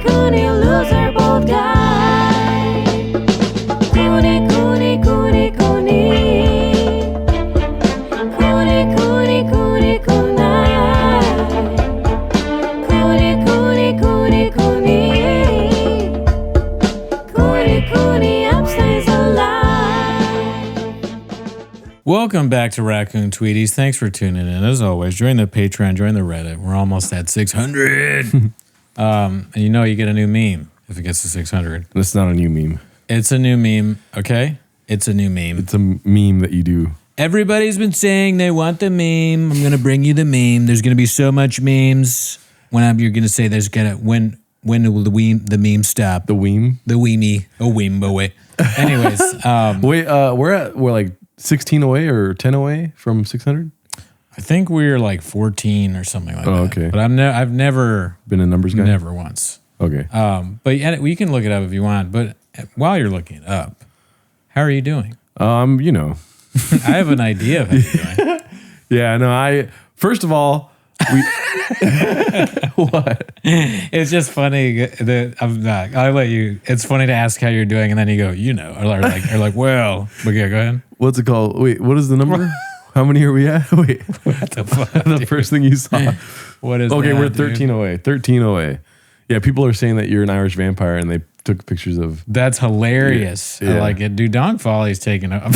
Cooney, loser, bold guy. Cooney, Cooney, Cooney, Cooney. Cooney, Cooney, Cooney, Cooney. Cooney, Cooney, Cooney, Cooney. Cooney, Cooney, upstays alive. Welcome back to Raccoon Tweeties. Thanks for tuning in. As always, join the Patreon, join the Reddit. We're almost at 600. And you know you get a new meme if it gets to 600. That's not a new meme. It's a new meme, okay? It's a new meme. It's a meme that you do. Everybody's been saying they want the meme. I'm going to bring you the meme. There's going to be so much memes. You're going to say there's going to, when will the meme stop? The weem? The weemie. A weem away. Anyways. We're like 16 away or 10 away from 600? I think we're like 14 or something like that. Okay. But I've never been a numbers guy? Never once. Okay. But yeah, you can look it up if you want. But while you're looking it up, how are you doing? You know. I have an idea of how you're doing. Yeah, no, first of all, what? It's just funny that I'll let you. It's funny to ask how you're doing, and then you go, or like, well, but yeah, go ahead. What's it called? Wait, what is the number? How many are we at? Wait, what the fuck? The first thing you saw. What is? Okay, that, we're 13 away. 13 away. Yeah, people are saying that you're an Irish vampire, and they took pictures of. That's hilarious. Yeah. I like it. Dude, Don Foley's taking up. Let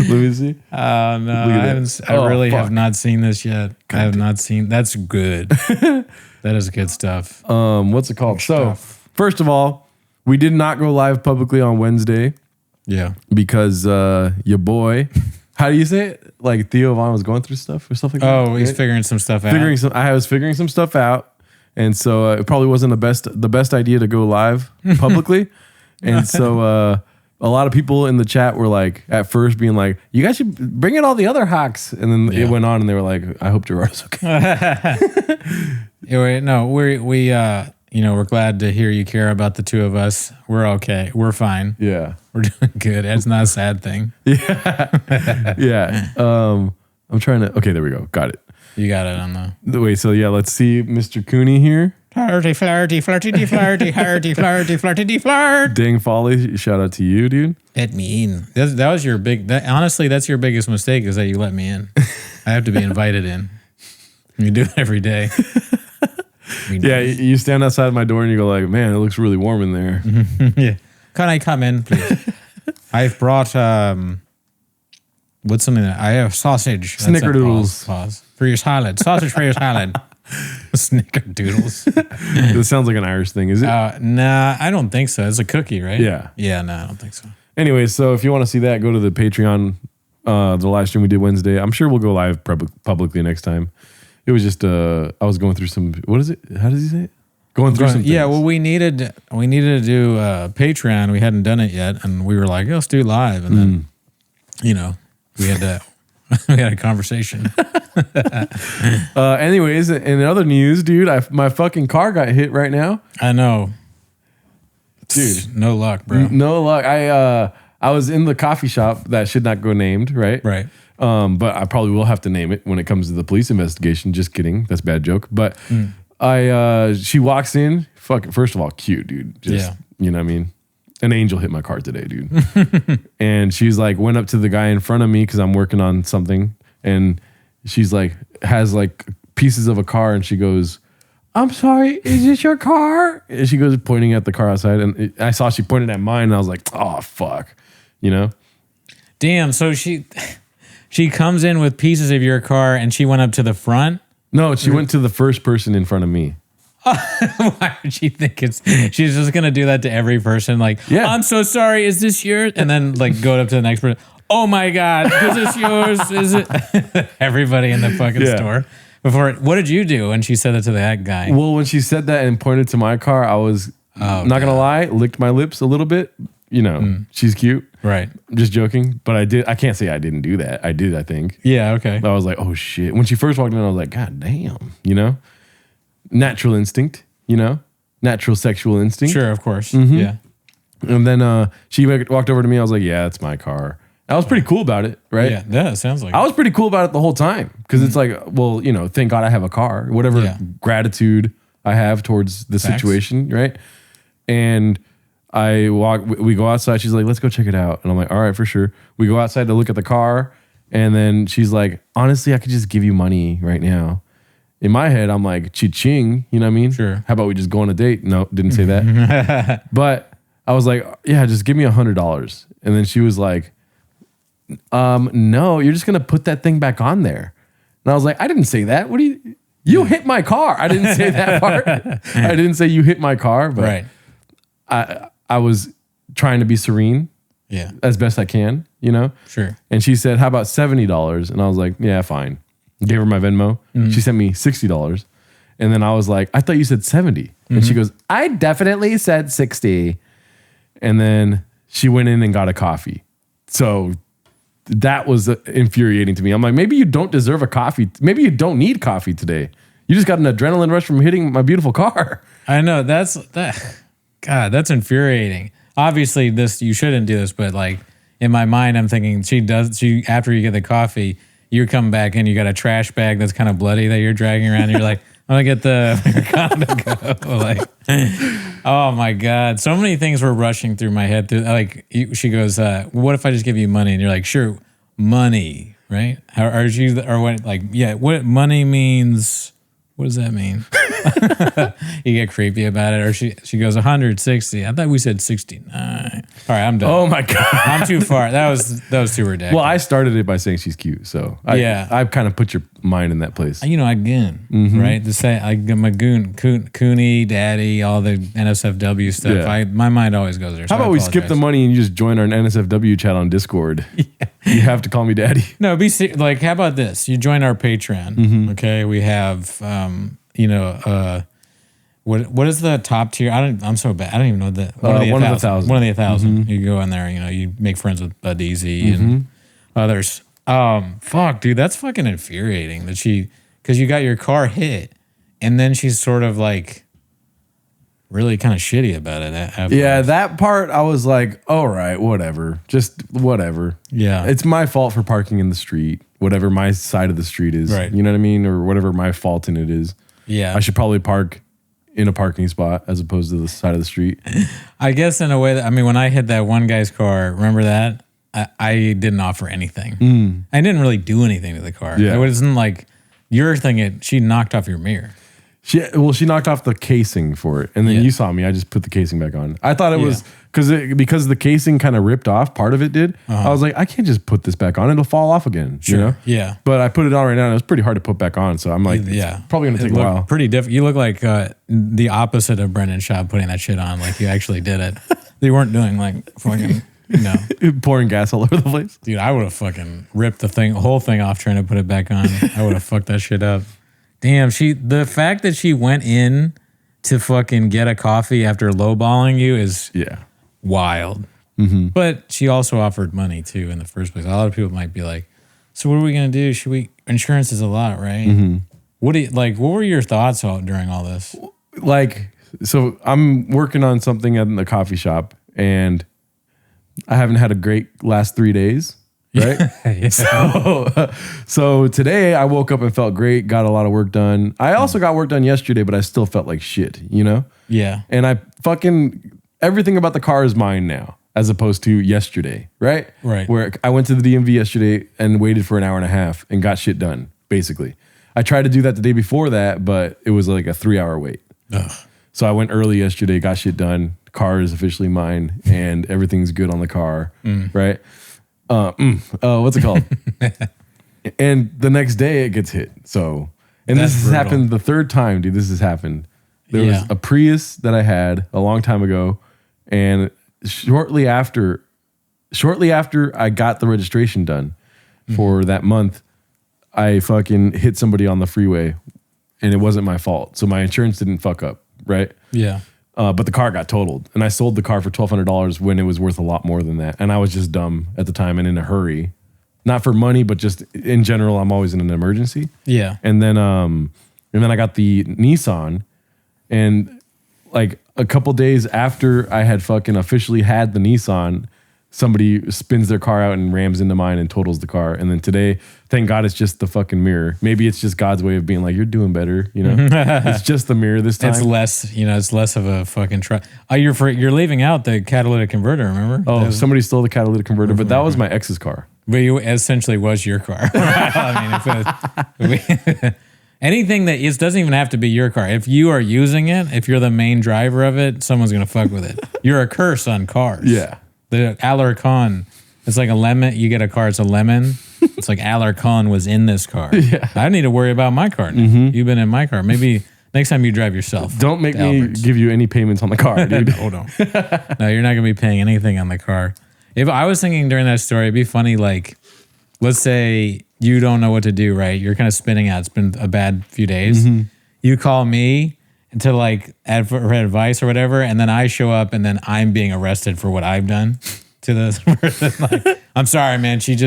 me see. Oh no, I really have not seen this yet. I have not seen. That's good. That is good stuff. What's it called? So, first of all, we did not go live publicly on Wednesday. Yeah, because your boy, how do you say it? Like Theo Von was going through stuff or stuff like that. Oh, he's figuring some stuff out. I was figuring some stuff out, and so it probably wasn't the best idea to go live publicly. And so a lot of people in the chat were like, at first being like, "You guys should bring in all the other hawks," and then it went on, and they were like, "I hope Gerard's okay." We're glad to hear you care about the two of us. We're okay. We're fine. Yeah. We're doing good. It's not a sad thing. Yeah. Yeah. I'm trying to. Okay, there we go. Got it. You got it on the. Wait, so yeah, let's see Mr. Cooney here. Flirty, flirty, flirty, flirty, flirty, flirty, flirty, flirt. Dang Folly, shout out to you, dude. Let me in. That was your honestly, that's your biggest mistake is that you let me in. I have to be invited in. You do it every day. Yeah, you stand outside my door and you go like, man, it looks really warm in there. Yeah. Can I come in, please? I've brought, what's something that I have sausage. Snickerdoodles. Pause. For your salad. Sausage for your salad. Snickerdoodles. This sounds like an Irish thing, is it? Nah, I don't think so. It's a cookie, right? Yeah. Yeah, no, I don't think so. Anyway, so if you want to see that, go to the Patreon, the live stream we did Wednesday. I'm sure we'll go live publicly next time. It was just I was going through some. What is it? How does he say it? Going through some. Yeah, things. well, we needed to do Patreon. We hadn't done it yet, and we were like, let's do live. And then, we had a conversation. Anyways, in other news, dude, my fucking car got hit right now. I know, dude. No luck, bro. No luck. I was in the coffee shop that should not go named, right? Right. But I probably will have to name it when it comes to the police investigation. Just kidding. That's a bad joke. But she walks in, first of all, cute, dude. Just, you know what I mean? An angel hit my car today, dude. And she's like, went up to the guy in front of me because I'm working on something. And she's like, has like pieces of a car. And she goes, I'm sorry, is this your car? And she goes pointing at the car outside. And I saw she pointed at mine. And I was like, oh, fuck. You know? Damn. So she comes in with pieces of your car and she went up to the front? No, she went to the first person in front of me. Why would she think she's just going to do that to every person? Like, yeah. I'm so sorry, is this yours? And then like go up to the next person. Oh my God, is this yours? Is it? Everybody in the fucking store. What did you do when she said that to that guy? Well, when she said that and pointed to my car, I was not going to lie, licked my lips a little bit. You know, she's cute. Right. I'm just joking. But I can't say I didn't do that. I did, I think. Yeah, okay. I was like, oh shit. When she first walked in, I was like, God damn. You know? Natural instinct, you know? Natural sexual instinct. Sure, of course. Mm-hmm. Yeah. And then she walked over to me. I was like, yeah, it's my car. I was pretty cool about it, right? Yeah, it sounds like I was pretty cool about it the whole time. Because it's like, well, you know, thank God I have a car. Whatever gratitude I have towards the situation, right? And we go outside. She's like, let's go check it out. And I'm like, all right, for sure. We go outside to look at the car. And then she's like, honestly, I could just give you money right now. In my head, I'm like, cha-ching, you know what I mean? Sure. How about we just go on a date? No, didn't say that. But I was like, yeah, just give me $100. And then she was like, no, you're just going to put that thing back on there. And I was like, I didn't say that. What do you hit my car. I didn't say that part. I didn't say you hit my car, but I was trying to be serene. Yeah. As best I can, you know? Sure. And she said, how about $70? And I was like, yeah, fine. Gave her my Venmo. She sent me $60. And then I was like, I thought you said 70. And she goes, I definitely said 60. And then she went in and got a coffee. So that was infuriating to me. I'm like, maybe you don't deserve a coffee. Maybe you don't need coffee today. You just got an adrenaline rush from hitting my beautiful car. I know God, that's infuriating. Obviously, you shouldn't do this, but like in my mind, I'm thinking after you get the coffee, you come back and you got a trash bag that's kind of bloody that you're dragging around. And you're like, I'm gonna get the condom go. Like, oh my God, so many things were rushing through my head. She goes, "What if I just give you money?" And you're like, "Sure, money, right?" What money means? What does that mean? You get creepy about it. Or she goes 160. I thought we said 69. All right, I'm done. Oh my God. I'm too far. That was too ridiculous. Well, I started it by saying she's cute. So I kind of put your mind in that place. You know, I goon, right? To say I'm a Cooney, daddy, all the NSFW stuff. Yeah. My mind always goes there. How about we skip the money and you just join our NSFW chat on Discord? Yeah. You have to call me daddy. No, like, how about this? You join our Patreon. Okay, we have, what is the top tier? I'm so bad. I don't even know that. One of the 1,000. One of the 1,000. You go in there. You make friends with Bud Easy and others. Fuck, dude, that's fucking infuriating. Because you got your car hit, and then she's sort of like really kind of shitty about it. Afterwards. Yeah, that part I was like, all right, whatever, just whatever. Yeah, it's my fault for parking in the street, whatever my side of the street is. Right. You know what I mean, or whatever my fault in it is. Yeah, I should probably park in a parking spot as opposed to the side of the street. I guess in a way that, when I hit that one guy's car, remember that? I didn't offer anything. I didn't really do anything to the car. Yeah. It wasn't like your thing. She knocked off your mirror. She knocked off the casing for it. And then you saw me. I just put the casing back on. I thought it was because the casing kind of ripped off. Part of it did. I was like, I can't just put this back on. It'll fall off again. Sure. You know? Yeah. But I put it on right now and it was pretty hard to put back on. So I'm like, it's probably going to take a while. Pretty different. You look like the opposite of Brendan Schaub putting that shit on. Like you actually did it. They weren't doing like fucking... No, pouring gas all over the place. Dude, I would have fucking ripped the whole thing off trying to put it back on. I would have fucked that shit up. Damn, the fact that she went in to fucking get a coffee after lowballing you is wild. But she also offered money too in the first place. A lot of people might be like, so what are we gonna do? Insurance is a lot, right? What were your thoughts during all this? So I'm working on something in the coffee shop and I haven't had a great last 3 days, right? So today I woke up and felt great, got a lot of work done. I also got work done yesterday, but I still felt like shit, you know? Yeah. And everything about the car is mine now, as opposed to yesterday, right? Right. Where I went to the DMV yesterday and waited for an hour and a half and got shit done, basically. I tried to do that the day before that, but it was like a 3-hour wait. Ugh. So I went early yesterday, got shit done. Car is officially mine and everything's good on the car, right? What's it called? And the next day it gets hit. So, and this has happened the third time, dude. This has happened. There was a Prius that I had a long time ago, and shortly after I got the registration done for that month, I fucking hit somebody on the freeway, and it wasn't my fault. So my insurance didn't fuck up, right? Yeah. But the car got totaled, and I sold the car for $1,200 when it was worth a lot more than that. And I was just dumb at the time and in a hurry, not for money, but just in general. I'm always in an emergency. Yeah. And then I got the Nissan, and like a couple days after I had fucking officially had the Nissan, somebody spins their car out and rams into mine and totals the car. And then today, thank God, it's just the fucking mirror. Maybe it's just God's way of being like, you're doing better. You know, it's just the mirror this time. It's less, it's less of a fucking truck. Oh, you're leaving out the catalytic converter. Remember? Oh, somebody stole the catalytic converter, but that was my ex's car. But you essentially was your car. I mean, anything that it doesn't even have to be your car. If you are using it, if you're the main driver of it, someone's gonna fuck with it. You're a curse on cars. Yeah. The Alarcon, it's like a lemon. You get a car, it's a lemon. It's like Alarcon was in this car. Yeah. I need to worry about my car now. You've been in my car. Maybe next time you drive yourself. Don't make me Albert's. give you any payments on the car, dude. Hold on. No, you're not gonna be paying anything on the car. If I was thinking during that story, it'd be funny. Like, let's say you don't know what to do. Right, you're kind of spinning out. It's been a bad few days. You call me to like for advice or whatever, and then I show up, and then I'm being arrested for what I've done to this person. Like, I'm sorry, man. She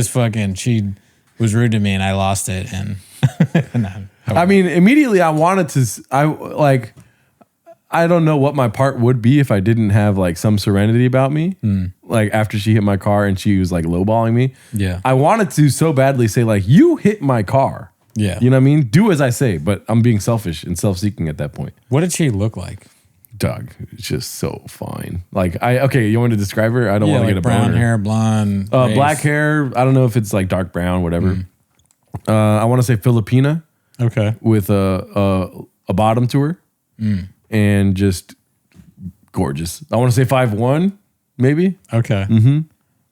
was rude to me, and I lost it. And I mean, immediately I wanted to. I don't know what my part would be if I didn't have like some serenity about me. Like after she hit my car and she was like lowballing me. Yeah. I wanted to so badly say like, you hit my car. Yeah. You know what I mean? Do as I say, but I'm being selfish and self-seeking at that point. What did she look like? Doug, it's just so fine. Like you want me to describe her? I don't want to get a brown boner. hair, blonde, black hair. I don't know if it's like dark brown, whatever. I want to say Filipina. Okay. With a bottom to her. And just gorgeous. I want to say 5'1", maybe. Okay.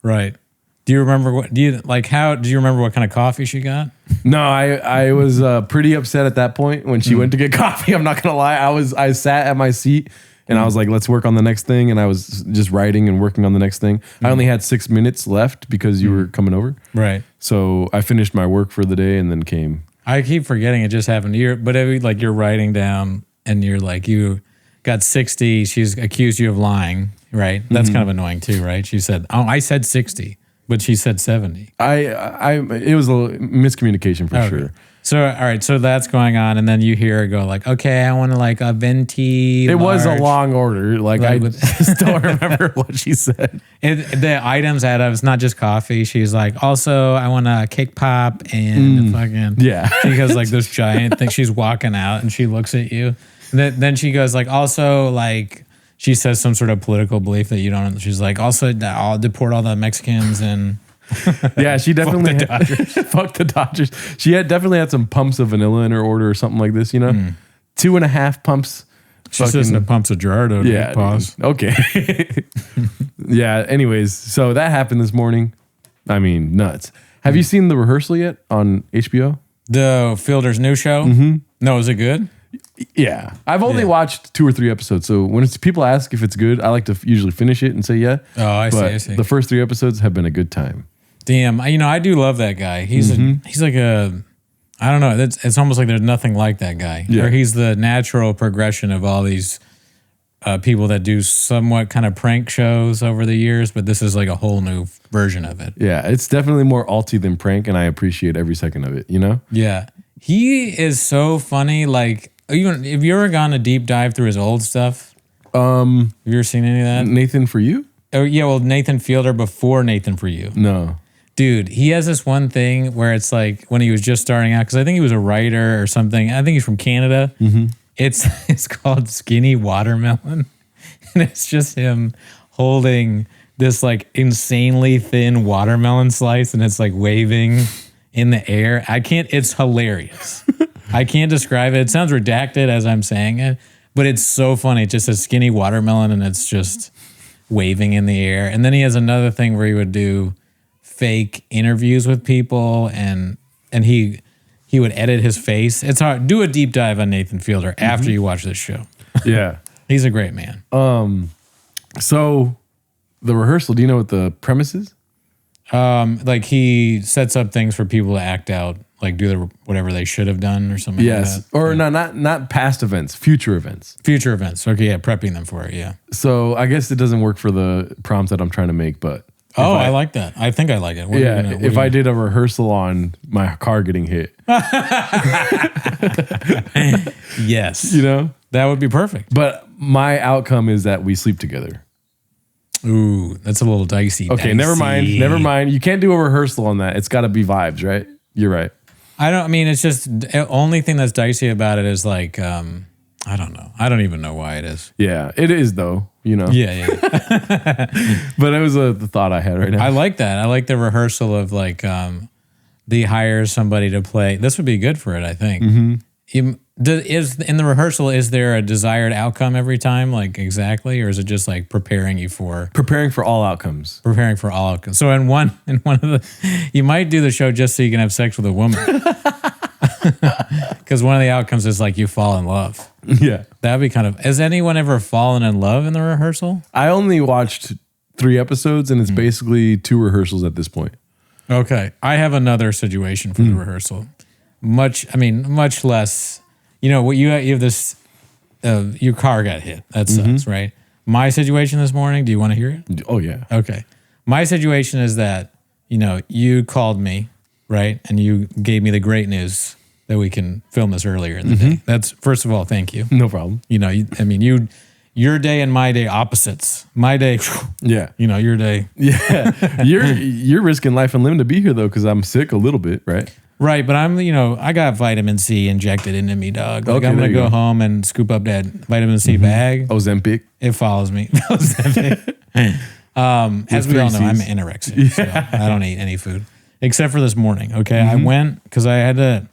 Right. Do you remember do you remember what kind of coffee she got? No, I was pretty upset at that point when she went to get coffee. I'm not gonna lie. I sat at my seat and I was like, let's work on the next thing. And I was just writing and working on the next thing. I only had 6 minutes left because you were coming over. Right. So I finished my work for the day and then came. I keep forgetting it just happened. You're writing down and you're like, you got 60. She's accused you of lying, right? That's kind of annoying too, right? She said, oh, I said 60, but she said 70. It was a miscommunication for sure. So, all right. So that's going on. And then you hear her go like, okay, I want to like a venti. It was a long order. Like I just don't remember what she said. The items add up. It's not just coffee. She's like, also, I want a cake pop and fucking. Yeah. She has like this giant thing. She's walking out and she looks at you. And then she goes like, also like, she says some sort of political belief that you don't. She's like, also, I'll deport all the Mexicans and. Yeah, she definitely Fuck the Dodgers. Fuck the Dodgers. She definitely had some pumps of vanilla in her order or something like this, 2.5 pumps. She says the pumps of Gerardo. Yeah. Pause. Okay. Yeah. Anyways, so that happened this morning. I mean, nuts. Have you seen The Rehearsal yet on HBO? The Fielder's new show? No, is it good? Yeah. I've only watched 2 or 3 episodes. So when people ask if it's good, I like to usually finish it and say yeah. Oh, I see. The first 3 episodes have been a good time. Damn, I do love that guy. He's like I don't know. It's almost like there's nothing like that guy. Yeah. Or he's the natural progression of all these people that do somewhat kind of prank shows over the years, but this is like a whole new version of it. Yeah, it's definitely more alty than prank, and I appreciate every second of it, Yeah. He is so funny. Like, even have you ever gone a deep dive through his old stuff? Have you ever seen any of that? Nathan For You? Oh, yeah, well, Nathan Fielder before Nathan For You. No. Dude, he has this one thing where it's like when he was just starting out, because I think he was a writer or something. I think he's from Canada. It's called Skinny Watermelon. And it's just him holding this like insanely thin watermelon slice and it's like waving in the air. It's hilarious. I can't describe it. It sounds redacted as I'm saying it, but it's so funny. It's just a skinny watermelon and it's just waving in the air. And then he has another thing where he would do fake interviews with people and he would edit his face. It's hard. Do a deep dive on Nathan Fielder after you watch this show. Yeah. He's a great man. So The Rehearsal, do you know what the premise is? Like he sets up things for people to act out, like do whatever they should have done or something like that. Or not past events, future events. Future events. Okay, yeah, prepping them for it, yeah. So I guess it doesn't work for the prompts that I'm trying to make, but I like that. I think I like it. If I did a rehearsal on my car getting hit. Yes. That would be perfect. But my outcome is that we sleep together. Ooh, that's a little dicey. Okay, never mind. You can't do a rehearsal on that. It's got to be vibes, right? You're right. I mean, it's just the only thing that's dicey about it is like, I don't know. I don't even know why it is. Yeah, it is though, Yeah. But it was the thought I had right now. I like that. I like the rehearsal of like, they hire somebody to play. This would be good for it, I think. Is in the rehearsal, is there a desired outcome every time, like exactly, or is it just like preparing for all outcomes? Preparing for all outcomes. So in one of the, you might do the show just so you can have sex with a woman, because one of the outcomes is like you fall in love. Yeah, that'd be kind of. Has anyone ever fallen in love in the rehearsal? I only watched 3 episodes, and it's basically 2 rehearsals at this point. Okay, I have another situation for the rehearsal. Much less. What you have this. Your car got hit. That sucks, right? My situation this morning. Do you want to hear it? Oh yeah. Okay. My situation is that you called me, right, and you gave me the great news that we can film this earlier in the day. That's first of all, thank you. No problem. Your day and my day opposites. My day, yeah. Your day. Yeah. You're risking life and limb to be here though, because I'm sick a little bit, right? Right, but I'm, I got vitamin C injected into me, dog. Like, okay, I'm going to go home and scoop up that vitamin C bag. Ozempic. It follows me. Ozempic. As we all know, I'm anorexic, so I don't eat any food. Except for this morning, okay? I went, because I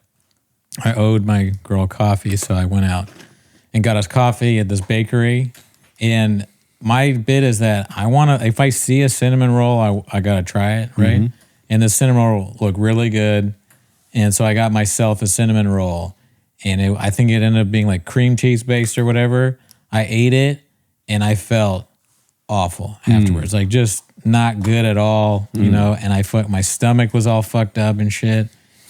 owed my girl coffee, so I went out and got us coffee at this bakery. And my bit is that if I see a cinnamon roll, I got to try it, right? And the cinnamon roll looked really good. And so I got myself a cinnamon roll, and I think it ended up being like cream cheese based or whatever. I ate it, and I felt awful afterwards, like just not good at all, and my stomach was all fucked up and shit.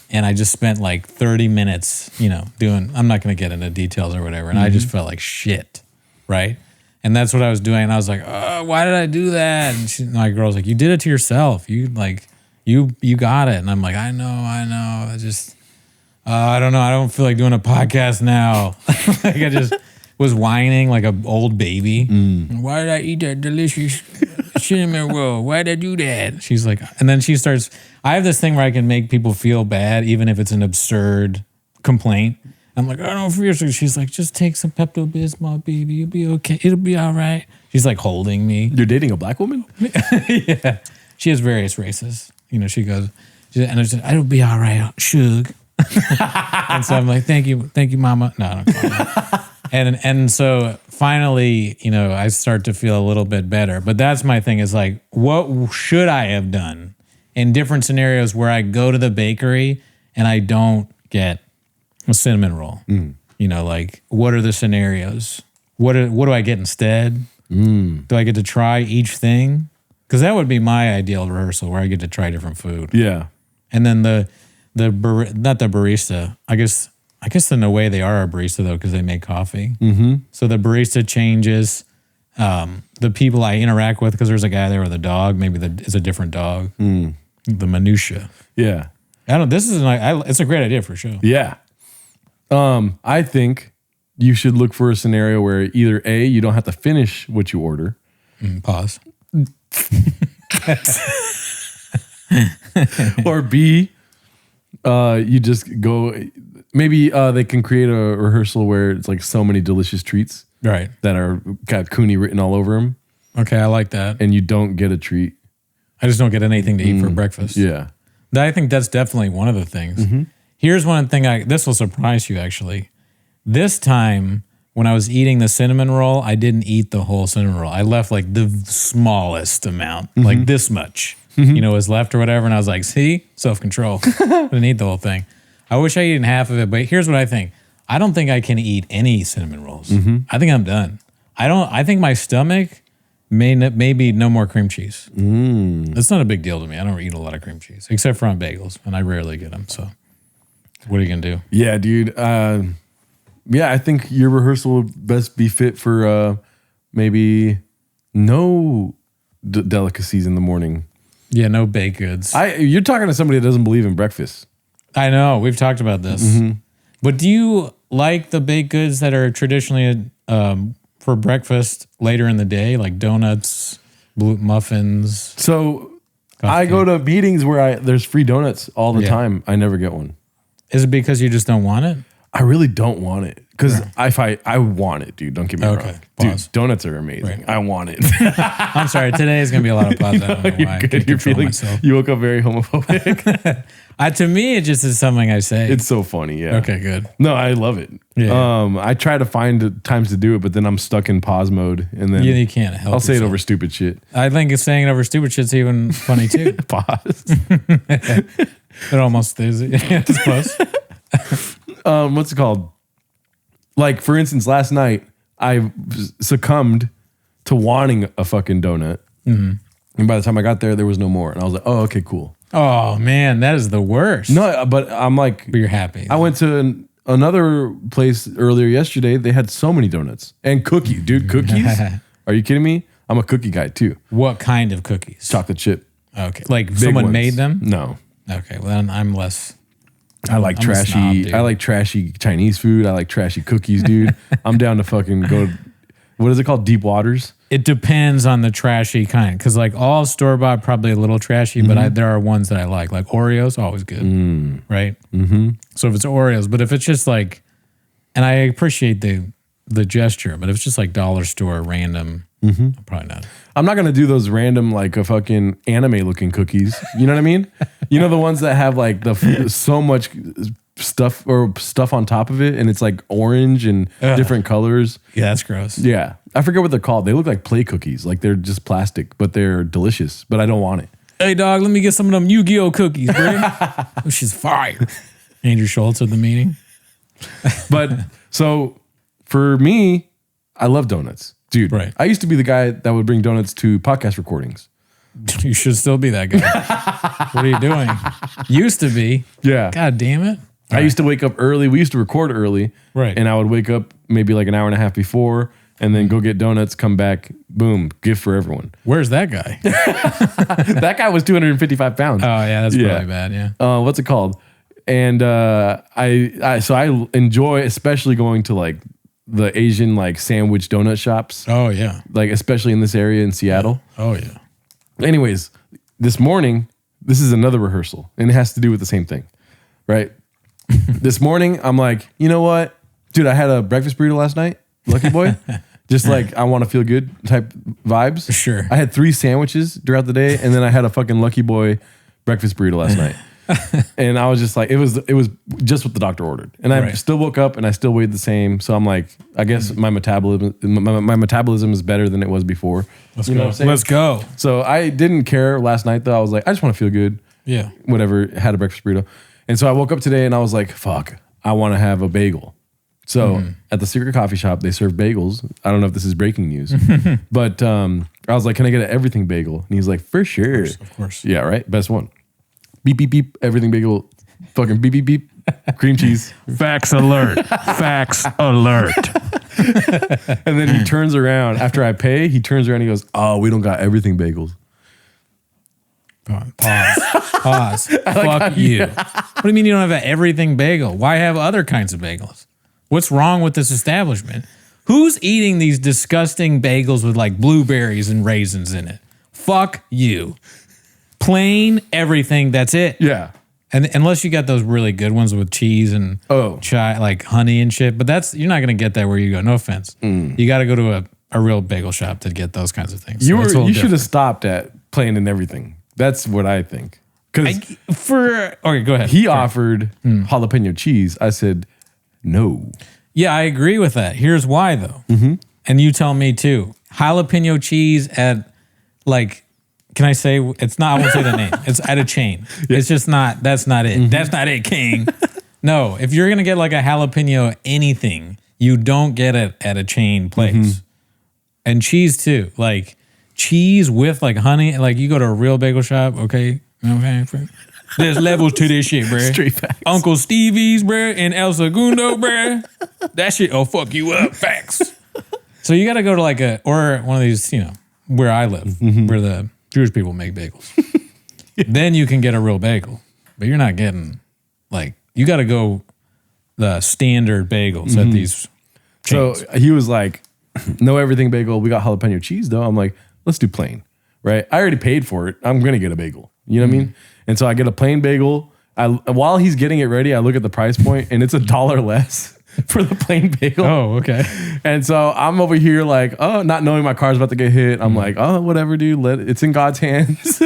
And I just spent like 30 minutes, doing, I'm not going to get into details or whatever. And I just felt like shit, right? And that's what I was doing. And I was like, oh, why did I do that? And my girl's like, you did it to yourself. You got it. And I'm like, I know. I just, I don't know. I don't feel like doing a podcast now. Like I just was whining like an old baby. Why did I eat that delicious cinnamon roll? Why did I do that? She's like, and then she starts, I have this thing where I can make people feel bad, even if it's an absurd complaint. I'm like, I don't feel so. She's like, just take some Pepto-Bismol, baby. You'll be okay. It'll be all right. She's like holding me. You're dating a black woman? Yeah. She has various races. She goes, and I said, it'll be all right, Shug. And so I'm like, thank you, mama. No, I don't call her. And so finally, I start to feel a little bit better. But that's my thing is like, what should I have done in different scenarios where I go to the bakery and I don't get a cinnamon roll? Like, what are the scenarios? What do I get instead? Do I get to try each thing? Because that would be my ideal rehearsal where I get to try different food. Yeah. And then not the barista. I guess in a way they are a barista though, because they make coffee. So the barista changes the people I interact with, because there's a guy there with a dog. Maybe it's a different dog. The minutia. Yeah. It's a great idea for sure. Yeah. I think you should look for a scenario where either A, you don't have to finish what you order. Pause. Or B, you just go. Maybe they can create a rehearsal where it's like so many delicious treats, right, that are got Cooney written all over them. Okay, I like that. And you don't get a treat. I just don't get anything to eat for breakfast. Yeah, I think that's definitely one of the things. Here's one thing. This will surprise you actually. This time, when I was eating the cinnamon roll, I didn't eat the whole cinnamon roll. I left like the smallest amount, like this much, was left or whatever. And I was like, see, self-control. I didn't eat the whole thing. I wish I eaten half of it, but here's what I think. I don't think I can eat any cinnamon rolls. I think I'm done. I think my stomach may be no more cream cheese. That's not a big deal to me. I don't eat a lot of cream cheese, except for on bagels, and I rarely get them. So what are you going to do? Yeah, dude. Yeah, I think your rehearsal would best be fit for maybe no delicacies in the morning. Yeah, no baked goods. You're talking to somebody that doesn't believe in breakfast. I know. We've talked about this. But do you like the baked goods that are traditionally for breakfast later in the day, like donuts blue muffins. So Coffee I go cake. to meetings where there's free donuts all the Yeah. time. I never get one. Is it because you just don't want it? I really don't want it because I want it, dude. Don't get me Okay, wrong. pause. Dude, donuts are amazing. Right. I want it. I'm sorry. Today is going to be a lot of pause. I don't know You're why. I good. can't You're control feeling. myself. You woke up very homophobic. To me, it just is something I say. It's so funny. Yeah. Okay, good. No, I love it. Yeah. I try to find times to do it, but then I'm stuck in pause mode, and then You can't help I'll say it yourself. over stupid shit. I think saying it over stupid shit's even funny too. Pause. It almost is. It's close. What's it called? Like, for instance, last night I succumbed to wanting a fucking donut, and by the time I got there was no more, and I was like, oh, okay, cool. Oh man, that is the worst. No, but I'm like, But you're happy. I went to another place earlier yesterday. They had so many donuts and cookies, dude. Cookies? Are you kidding me? I'm a cookie guy too. What kind of cookies? Chocolate chip. Okay, like Big someone ones. made them. No, Okay, well then I'm less. I like I'm a trashy. snob, dude. I like trashy Chinese food. I like trashy cookies, dude. I'm down to fucking go. What is it called? Deep waters. It depends on the trashy kind, because like all store bought probably a little trashy, but there are ones that I like Oreos, always good, right? Mm-hmm. So if it's Oreos, but if it's just like, and I appreciate the gesture, but if it's just like dollar store random, probably not. I'm not gonna do those random like a fucking anime looking cookies. You know what I mean? You know the ones that have like so much stuff on top of it, and it's like orange and different colors. Yeah, that's gross. Yeah, I forget what they're called. They look like play cookies, like they're just plastic, but they're delicious. But I don't want it. Hey dog, let me get some of them Yu-Gi-Oh cookies, bro. Oh, she's fire. Andrew Schultz at the meeting. But so for me, I love donuts, dude. Right. I used to be the guy that would bring donuts to podcast recordings. You should still be that guy. What are you doing? Used to be. Yeah. God damn it. I used to wake up early. We used to record early. Right. And I would wake up maybe like an hour and a half before and then go get donuts, come back, boom, gift for everyone. Where's that guy? That guy was 255 pounds. Oh yeah, that's probably bad. Yeah. What's it called? And I enjoy especially going to like the Asian like sandwich donut shops, Oh yeah. like especially in this area in Seattle. Oh yeah. Anyways, this morning, this is another rehearsal and it has to do with the same thing, right? This morning, I'm like, you know what? Dude, I had a breakfast burrito last night, Lucky Boy. Just like I want to feel good type vibes. Sure. I had 3 sandwiches throughout the day and then I had a fucking Lucky Boy breakfast burrito last night. And I was just like, it was just what the doctor ordered. And I Right. still woke up and I still weighed the same. So I'm like, I guess my metabolism is better than it was before. Let's You know go. what I'm saying? Let's go. So I didn't care last night though. I was like, I just want to feel good. Yeah. Whatever, had a breakfast burrito. And so I woke up today and I was like, fuck, I want to have a bagel. So at the secret coffee shop, they serve bagels. I don't know if this is breaking news, but I was like, can I get an everything bagel? And he's like, for sure. Of course. Yeah, right? Best one. Beep, beep, beep, everything bagel. Fucking beep, beep, beep. Cream cheese. Facts alert. Facts alert. And then he turns around. After I pay, he turns around and he goes, oh, we don't got everything bagels. Pause. Fuck you. What do you mean you don't have an everything bagel? Why have other kinds of bagels? What's wrong with this establishment? Who's eating these disgusting bagels with like blueberries and raisins in it? Fuck you. Plain everything. That's it. Yeah. And unless you got those really good ones with cheese and chai, like honey and shit, but you're not gonna get that where you go. No offense. You got to go to a real bagel shop to get those kinds of things. You should have stopped at plain and everything. That's what I think. Because okay, go ahead. he offered jalapeno cheese. I said no. Yeah, I agree with that. Here's why though, and you tell me too. Jalapeno cheese at like, can I say it's not? I won't say the name. It's at a chain. It's just not. That's not it. That's not it, King. No, if you're gonna get like a jalapeno anything, you don't get it at a chain place. And cheese too, like cheese with like honey. Like you go to a real bagel shop, okay. There's levels to this shit, bruh. Straight facts. Uncle Stevie's, bruh, and El Segundo, bruh. That shit will fuck you up. Facts. So you got to go to like or one of these, where I live, where the Jewish people make bagels. Then you can get a real bagel. But you're not getting, like, you got to go the standard bagels at these chains. So he was like, no everything bagel. We got jalapeno cheese though. I'm like, let's do plain. right? I already paid for it. I'm going to get a bagel. You know what I mean? And so I get a plain bagel. While he's getting it ready, I look at the price point and it's $1 less for the plain bagel. Oh, okay. And so I'm over here like, oh, not knowing my car's about to get hit. I'm like, oh, whatever, dude. It's in God's hands.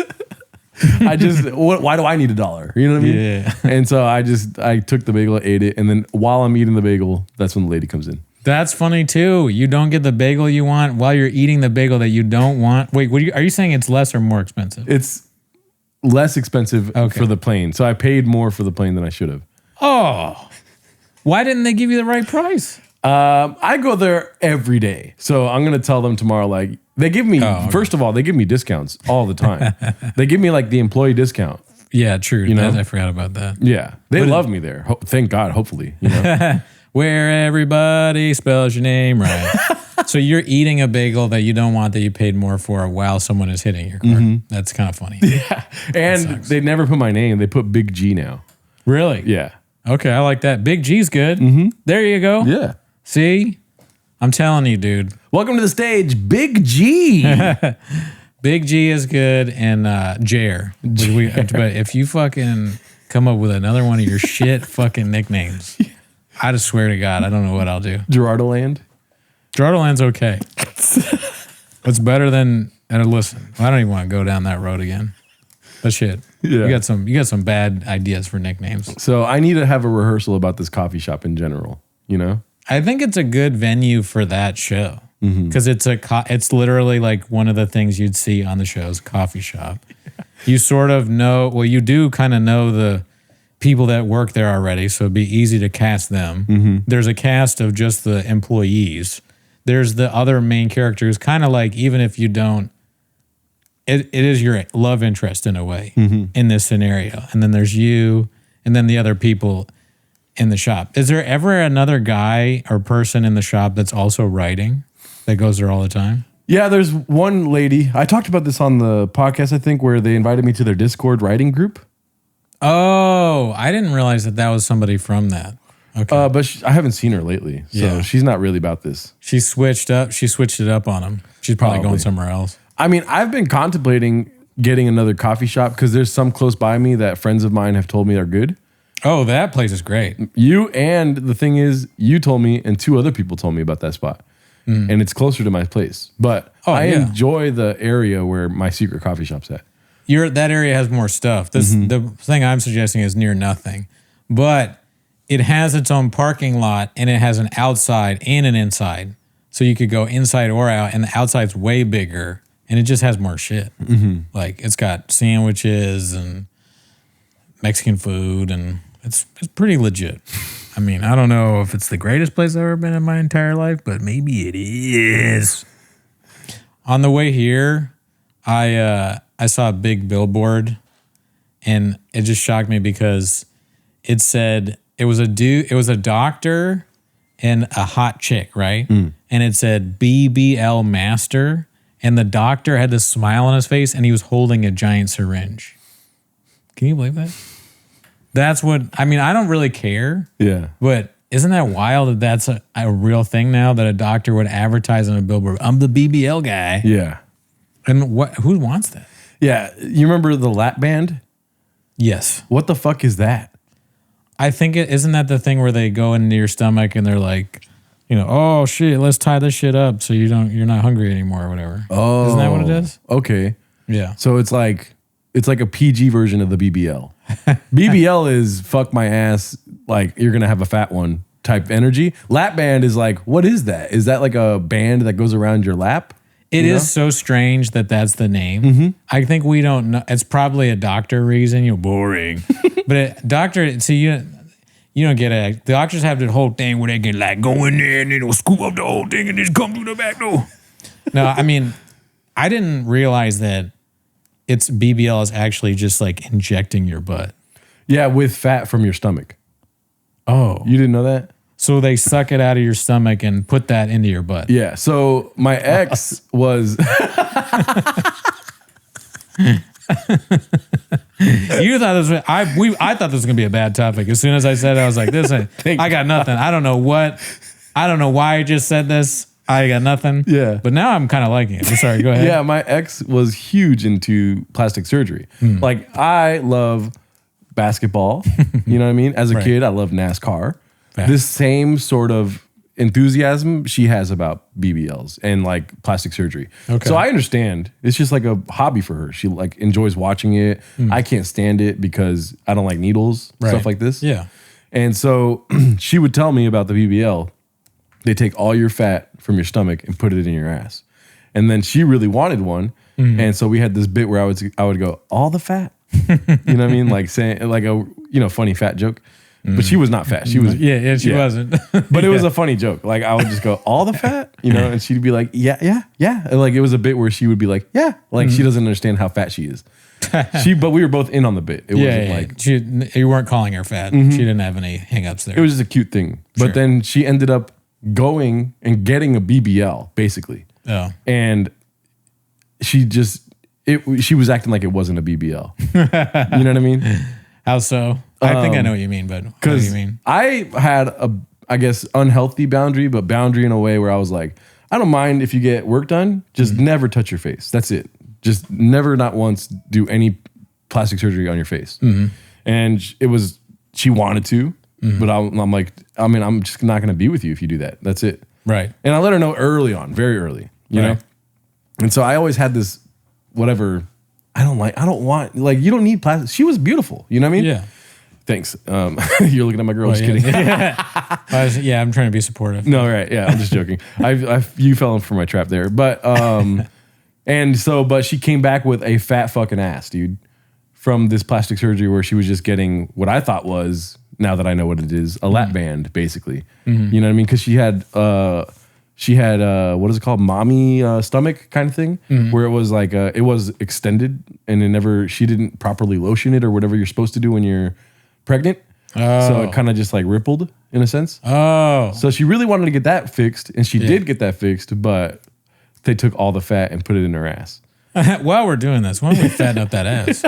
Why do I need $1? You know what I mean? Yeah. And so I took the bagel, ate it. And then while I'm eating the bagel, that's when the lady comes in. That's funny too. You don't get the bagel you want while you're eating the bagel that you don't want. Wait, are you saying it's less or more expensive? It's less expensive for the plain. So I paid more for the plain than I should have. Oh, why didn't they give you the right price? I go there every day. So I'm going to tell them tomorrow, like, they give me, first of all, they give me discounts all the time. They give me like the employee discount. Yeah, true. You know? I forgot about that. Yeah. They love me there. Thank God, hopefully. You know? Where everybody spells your name right. So you're eating a bagel that you don't want that you paid more for while someone is hitting your car. That's kind of funny. Yeah. And they never put my name. They put Big G now. Really? Yeah. Okay, I like that. Big G's good. There you go. Yeah. See? I'm telling you, dude. Welcome to the stage, Big G. Big G is good and Jer. But if you fucking come up with another one of your shit fucking nicknames, I just swear to God, I don't know what I'll do. Gerardoland. Gerardoland's okay. It's better than, and listen, I don't even want to go down that road again. But shit, you got some bad ideas for nicknames. So I need to have a rehearsal about this coffee shop in general, you know? I think it's a good venue for that show because it's literally like one of the things you'd see on the show's coffee shop. You sort of know, well, you do kind of know the people that work there already, so it'd be easy to cast them. There's a cast of just the employees. There's the other main characters, kind of like even if you don't, it is your love interest in a way in this scenario. And then there's you and then the other people in the shop. Is there ever another guy or person in the shop that's also writing that goes there all the time? Yeah, there's one lady. I talked about this on the podcast, I think, where they invited me to their Discord writing group. Oh, I didn't realize that was somebody from that. Okay. But I haven't seen her lately, so she's not really about this. She switched it up on him. She's probably going somewhere else. I mean, I've been contemplating getting another coffee shop because there's some close by me that friends of mine have told me are good. Oh, that place is great. The thing is, you told me and two other people told me about that spot. And it's closer to my place. But I enjoy the area where my secret coffee shop's at. That area has more stuff. The thing I'm suggesting is near nothing. But it has its own parking lot and it has an outside and an inside. So you could go inside or out, and the outside's way bigger and it just has more shit. Like it's got sandwiches and Mexican food and it's pretty legit. I mean, I don't know if it's the greatest place I've ever been in my entire life, but maybe it is. On the way here, I saw a big billboard and it just shocked me because it said it was a doctor and a hot chick, right? And it said BBL master, and the doctor had this smile on his face and he was holding a giant syringe. Can you believe that? That's what, I mean, I don't really care. Yeah. But isn't that wild that that's a real thing now, that a doctor would advertise on a billboard? I'm the BBL guy. Yeah. And who wants that? Yeah. You remember the lap band? Yes. What the fuck is that? I think isn't that the thing where they go into your stomach and they're like, oh shit, let's tie this shit up so you're not hungry anymore or whatever. Oh. Isn't that what it is? Okay. Yeah. So it's like a PG version of the BBL. BBL is fuck my ass, like you're gonna have a fat one type energy. Lap band is like, what is that? Is that like a band that goes around your lap? It is so strange that that's the name. I think we don't know. It's probably a doctor reason. You're boring. But doctor, see, you don't get it. The doctors have the whole thing where they can like go in there and they'll scoop up the whole thing and just come through the back door. No, I mean, I didn't realize that it's BBL is actually just like injecting your butt. Yeah, with fat from your stomach. Oh. You didn't know that? So they suck it out of your stomach and put that into your butt. Yeah. So my ex was. You thought this was, I thought this was gonna be a bad topic. As soon as I said it, I was like, I got nothing. I don't know why I just said this. I got nothing. Yeah. But now I'm kind of liking it. Sorry, go ahead. Yeah, my ex was huge into plastic surgery. Like, I love basketball. You know what I mean? As a kid, I love NASCAR. Fact. This same sort of enthusiasm she has about BBLs and like plastic surgery. Okay. So I understand. It's just like a hobby for her. She like enjoys watching it. I can't stand it because I don't like needles, stuff like this. Yeah. And so she would tell me about the BBL. They take all your fat from your stomach and put it in your ass. And then she really wanted one. And so we had this bit where I would go, all the fat? You know what I mean? Like saying like a, funny fat joke. But she was not fat. She was she wasn't. But it was a funny joke. Like I would just go, all the fat? And she'd be like, yeah. And like it was a bit where she would be like, yeah. Like she doesn't understand how fat she is. But we were both in on the bit. It wasn't like you weren't calling her fat. She didn't have any hangups there. it was just a cute thing. But then she ended up going and getting a BBL, basically. Oh. And she was acting like it wasn't a BBL. You know what I mean? How so? I think I know what you mean, but what do you mean? I had a, I guess, unhealthy boundary, but boundary in a way where I was like, I don't mind if you get work done, just never touch your face. That's it. Just never, not once, do any plastic surgery on your face. And she wanted to, but I'm like, I'm just not going to be with you if you do that. That's it. Right. And I let her know early on, very early, you know? And so I always had this, whatever, I don't want, like, you don't need plastic. She was beautiful. You know what I mean? Yeah. Thanks. You're looking at my girl. Just kidding. I'm trying to be supportive. No, right. Yeah, I'm just joking. You fell for my trap there. But, but she came back with a fat fucking ass, dude, from this plastic surgery where she was just getting what I thought was, now that I know what it is, a lap band, basically. You know what I mean? Because she had what is it called? Mommy stomach kind of thing, where it was like, it was extended and she didn't properly lotion it or whatever you're supposed to do when you're pregnant. So it kind of just like rippled in a sense. So she really wanted to get that fixed, and she did get that fixed, but they took all the fat and put it in her ass. While we're doing this, why don't we fatten up that ass?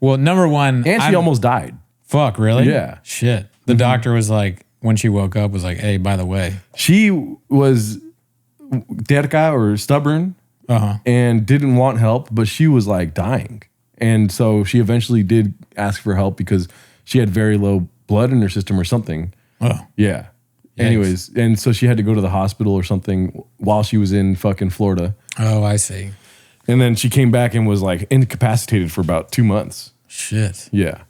Well, number one, And she almost died. Fuck, really? Yeah. Shit. The doctor was like, when she woke up, was like, hey, by the way. She was terca or stubborn and didn't want help, but she was like dying. And so she eventually did ask for help because she had very low blood in her system or something. Oh. Yeah. Yikes. Anyways, and so she had to go to the hospital or something while she was in fucking Florida. Oh, I see. And then she came back and was like incapacitated for about 2 months. Shit. Yeah.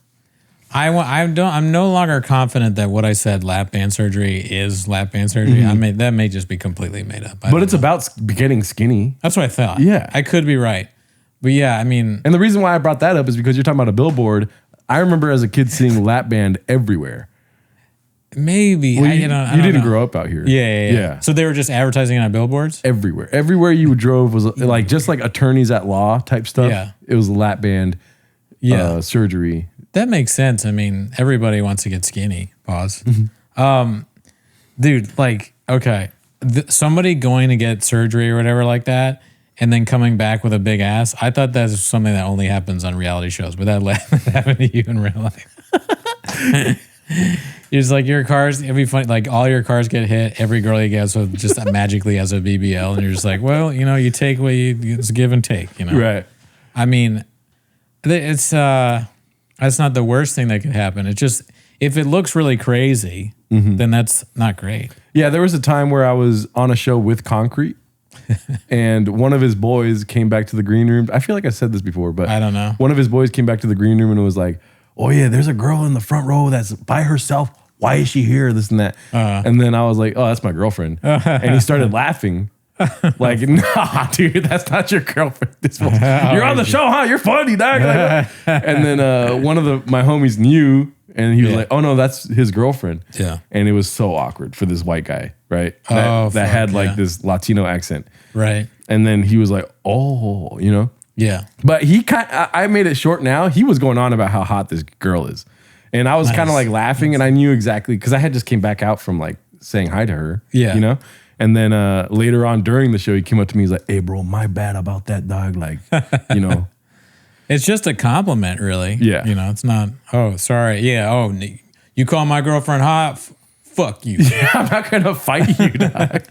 I'm no longer confident that what I said, lap band surgery, is lap band surgery. That may just be completely made up. But it's about getting skinny. That's what I thought. Yeah. I could be right. But yeah, I mean. And the reason why I brought that up is because you're talking about a billboard. I remember as a kid seeing lap band everywhere. Maybe. Well, I you don't didn't know. grow up out here. Yeah. So they were just advertising it on billboards? Everywhere. Everywhere you drove was like just like attorneys at law type stuff. Yeah. It was lap band surgery. That makes sense. I mean, everybody wants to get skinny. Pause. Dude, like, okay. Somebody going to get surgery or whatever like that and then coming back with a big ass. I thought that's something that only happens on reality shows, but that happened to you in real life. It's like your cars, it'd be funny, like all your cars get hit, every girl you get so just magically has a BBL, and you're just like, well, you take what it's give and take, Right. I mean, it's that's not the worst thing that could happen. It's just, if it looks really crazy, then that's not great. Yeah, there was a time where I was on a show with Concrete and one of his boys came back to the green room. I feel like I said this before, but I don't know. One of his boys came back to the green room and was like, oh yeah, there's a girl in the front row that's by herself. Why is she here? This and that. And then I was like, oh, that's my girlfriend. And he started laughing. Like, nah, dude, that's not your girlfriend. You're on the show, huh? You're funny, dog. And then one of my homies knew, and he was like, oh no, that's his girlfriend. Yeah. And it was so awkward for this white guy, right? Oh, that had like this Latino accent. Right. And then he was like, oh, Yeah. But I made it short now. He was going on about how hot this girl is. And I was kind of like laughing, and I knew exactly, because I had just came back out from like saying hi to her. Yeah. And then later on during the show, he came up to me. He's like, hey, bro, my bad about that, dog. Like, It's just a compliment, really. Yeah. It's not, oh, sorry. Yeah. Oh, you call my girlfriend hot? fuck you. I'm not gonna fight you, dog.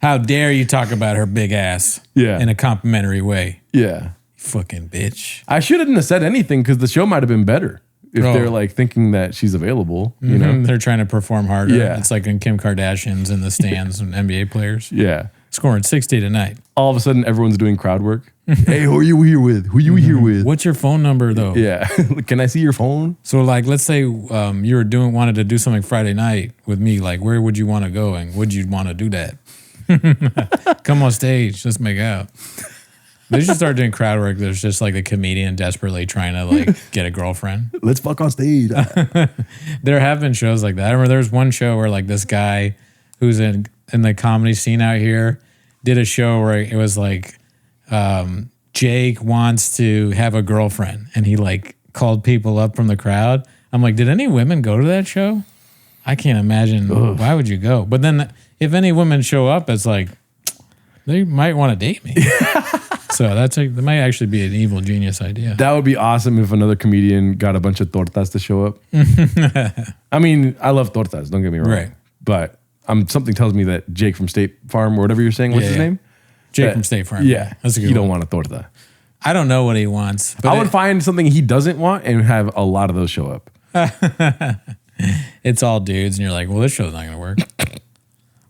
How dare you talk about her big ass Yeah. in a complimentary way. Yeah. Fucking bitch. I shouldn't have said anything because the show might have been better if Oh. they're like thinking that she's available, you know? They're trying to perform harder. Yeah. It's like in Kim Kardashian's in the stands and NBA players. Yeah. Scoring 60 tonight. All of a sudden, everyone's doing crowd work. Hey, who are you here with? Who you here with? What's your phone number though? Yeah. Can I see your phone? So like, let's say you were wanted to do something Friday night with me. Like, where would you want to go and would you want to do that? Come on stage. Let's make out. They should start doing crowd work. There's just like a comedian desperately trying to like get a girlfriend. Let's fuck on stage. There have been shows like that. I remember there was one show where like this guy who's in the comedy scene out here did a show where it was like Jake wants to have a girlfriend and he like called people up from the crowd. I'm like, did any women go to that show? I can't imagine. Ugh. Why would you go? But then if any women show up, it's like they might want to date me. So that might actually be an evil genius idea. That would be awesome if another comedian got a bunch of tortas to show up. I mean, I love tortas, don't get me wrong. Right. But something tells me that Jake from State Farm or whatever you're saying, what's his name? Jake from State Farm. Yeah. That's a good You one. don't want a torta. I don't know what he wants. But I would find something he doesn't want and have a lot of those show up. it's all dudes, and you're like, well, this show's not going to work.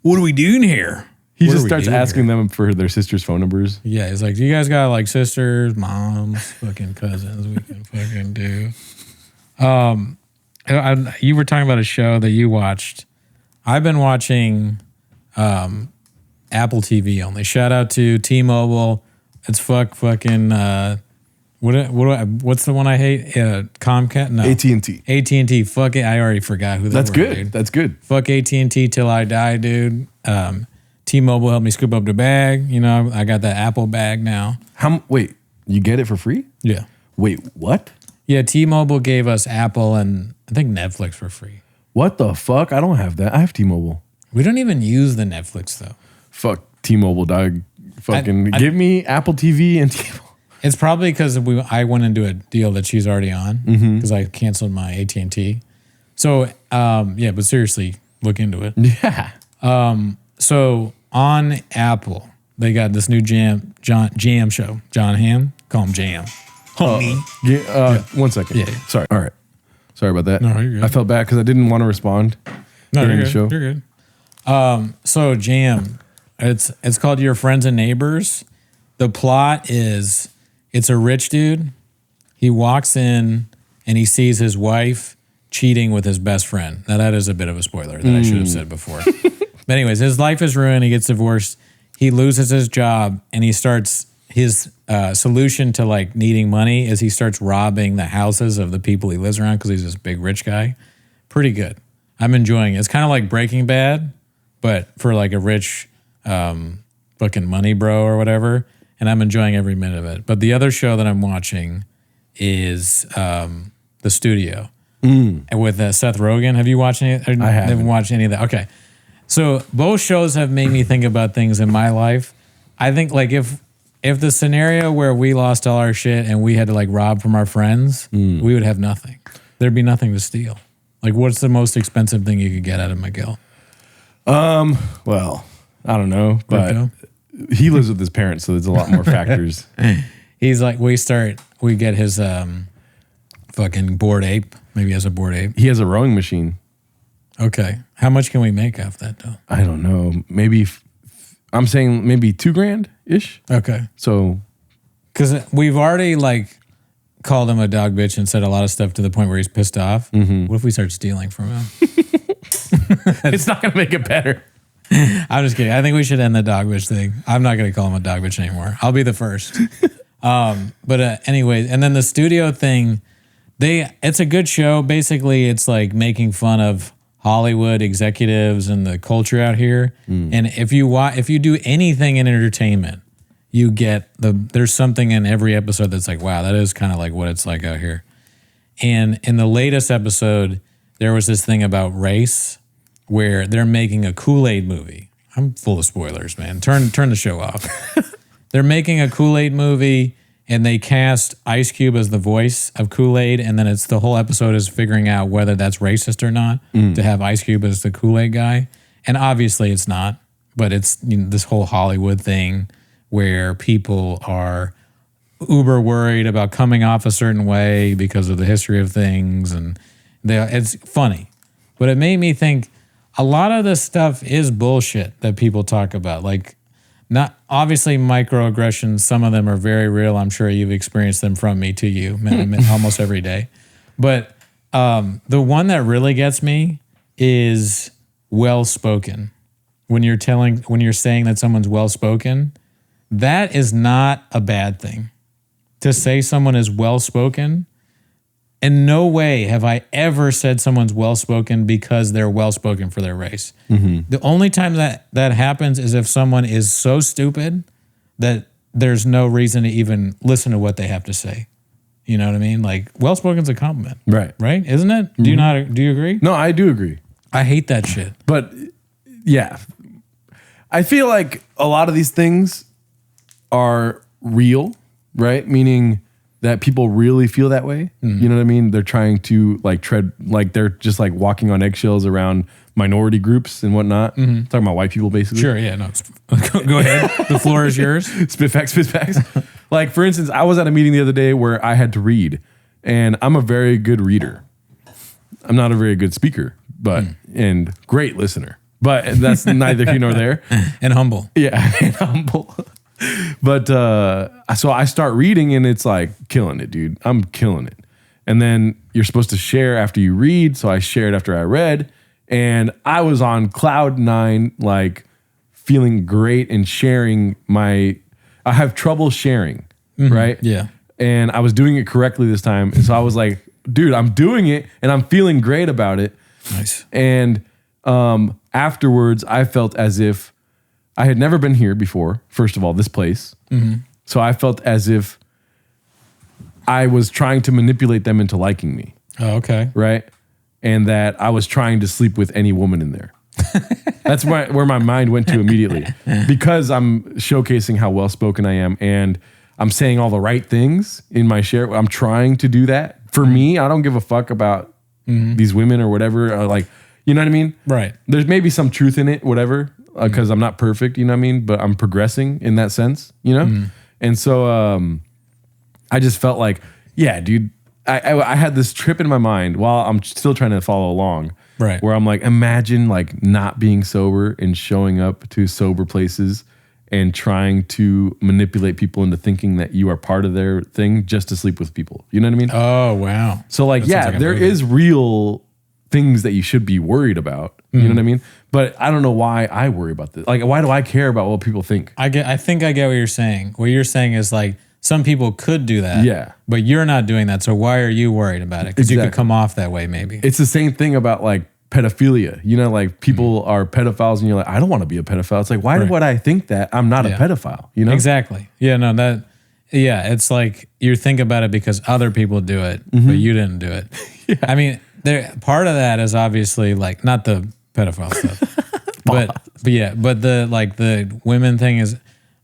What are we doing here? He What just are we starts doing asking here? them for their sister's phone numbers. Yeah, he's like, do you guys got like sisters, moms, fucking cousins we can fucking do? You were talking about a show that you watched. I've been watching Apple TV only. Shout out to T-Mobile. It's fucking what's the one I hate? Comcast? No. AT&T. AT&T. Fuck it. I already forgot who That's were, good. dude. That's good. Fuck AT&T till I die, dude. T-Mobile helped me scoop up the bag. You know, I got that Apple bag now. Wait, you get it for free? Yeah. Wait, what? Yeah, T-Mobile gave us Apple and I think Netflix for free. What the fuck? I don't have that. I have T-Mobile. We don't even use the Netflix though. Fuck T-Mobile, dog. Fucking give me Apple TV and T-Mobile. It's probably because I went into a deal that she's already on because I canceled my AT&T. So, yeah, but seriously, look into it. Yeah. So on Apple, they got this new Jam show. John Hamm, call him Jam. Homie. One second. Yeah. Sorry. All right. Sorry about that. No, you're good. I felt bad because I didn't want to respond during the show. You're good. So Jam, it's called Your Friends and Neighbors. The plot is it's a rich dude. He walks in and he sees his wife cheating with his best friend. Now that is a bit of a spoiler that I should have said before. But anyways, his life is ruined. He gets divorced. He loses his job and he starts his solution to like needing money is he starts robbing the houses of the people he lives around because he's this big rich guy. Pretty good. I'm enjoying it. It's kind of like Breaking Bad, but for like a rich fucking money bro or whatever. And I'm enjoying every minute of it. But the other show that I'm watching is The Studio and with Seth Rogen. Have you watched any? I haven't watched any of that. Okay. So both shows have made me think about things in my life. I think like if the scenario where we lost all our shit and we had to like rob from our friends, we would have nothing. There'd be nothing to steal. Like what's the most expensive thing you could get out of Miguel? Well, I don't know, but Crypto? he lives with his parents, so there's a lot more factors. He's like, we get his fucking Bored Ape. Maybe he has a Bored Ape. He has a rowing machine. Okay. How much can we make off that though? I don't know. Maybe I'm saying maybe $2,000 ish. Okay. So, because we've already like called him a dog bitch and said a lot of stuff to the point where he's pissed off. What if we start stealing from him? it's not gonna make it better. I'm just kidding. I think we should end the dog bitch thing. I'm not going to call him a dog bitch anymore. I'll be the first. But anyway, and then the studio thing, it's a good show. Basically, it's like making fun of Hollywood executives and the culture out here. And if you do anything in entertainment, you get there's something in every episode that's like, wow, that is kind of like what it's like out here. And in the latest episode, there was this thing about race where they're making a Kool-Aid movie. I'm full of spoilers, man. Turn the show off. They're making a Kool-Aid movie and they cast Ice Cube as the voice of Kool-Aid, and then it's the whole episode is figuring out whether that's racist or not to have Ice Cube as the Kool-Aid guy. And obviously it's not, but it's this whole Hollywood thing where people are uber worried about coming off a certain way because of the history of things, and it's funny. But it made me think a lot of this stuff is bullshit that people talk about. Like, not obviously microaggressions, some of them are very real. I'm sure you've experienced them from me to you almost every day. But the one that really gets me is well-spoken. When you're saying that someone's well-spoken, that is not a bad thing. To say someone is well-spoken, in no way have I ever said someone's well-spoken because they're well-spoken for their race. The only time that happens is if someone is so stupid that there's no reason to even listen to what they have to say. You know what I mean? Like, well-spoken's a compliment. Right? Isn't it? Do you agree? No, I do agree. I hate that shit. But yeah, I feel like a lot of these things are real, right? Meaning that people really feel that way. You know what I mean? They're trying to like tread, like they're just like walking on eggshells around minority groups and whatnot. Talking about white people, basically. Sure, yeah, no. Go ahead. The floor is yours. Spit facts. Like, for instance, I was at a meeting the other day where I had to read, and I'm a very good reader. I'm not a very good speaker, but and great listener. But that's neither here nor there. And humble. Yeah, and humble. But so I start reading, and it's like killing it, dude. I'm killing it. And then you're supposed to share after you read. So I shared after I read, and I was on cloud nine, like feeling great and sharing I have trouble sharing, right? Yeah. And I was doing it correctly this time. And so I was like, dude, I'm doing it and I'm feeling great about it. Nice. And afterwards, I felt as if I had never been here before, first of all, this place. So I felt as if I was trying to manipulate them into liking me. Oh, okay. Right? And that I was trying to sleep with any woman in there. That's where my mind went to immediately. Because I'm showcasing how well-spoken I am and I'm saying all the right things in my share. I'm trying to do that. For me, I don't give a fuck about these women or whatever. Or like, you know what I mean? Right. There's maybe some truth in it, whatever, because I'm not perfect, you know what I mean? But I'm progressing in that sense, you know? And so I just felt like, yeah, dude, I had this trip in my mind while I'm still trying to follow along. Right. Where I'm like, imagine like not being sober and showing up to sober places and trying to manipulate people into thinking that you are part of their thing just to sleep with people. You know what I mean? Oh, wow. So like, yeah, there is real things that you should be worried about. You know what I mean? But I don't know why I worry about this. Like, why do I care about what people think? I think I get what you're saying. What you're saying is like, some people could do that. Yeah. But you're not doing that. So why are you worried about it? Because you could come off that way maybe. It's the same thing about like pedophilia. You know, like people are pedophiles and you're like, I don't want to be a pedophile. It's like, why would I think that? I'm not a pedophile, you know? Exactly. Yeah, no, it's like you think about it because other people do it, but you didn't do it. I mean, part of that is obviously like not the pedophile stuff. but the women thing is,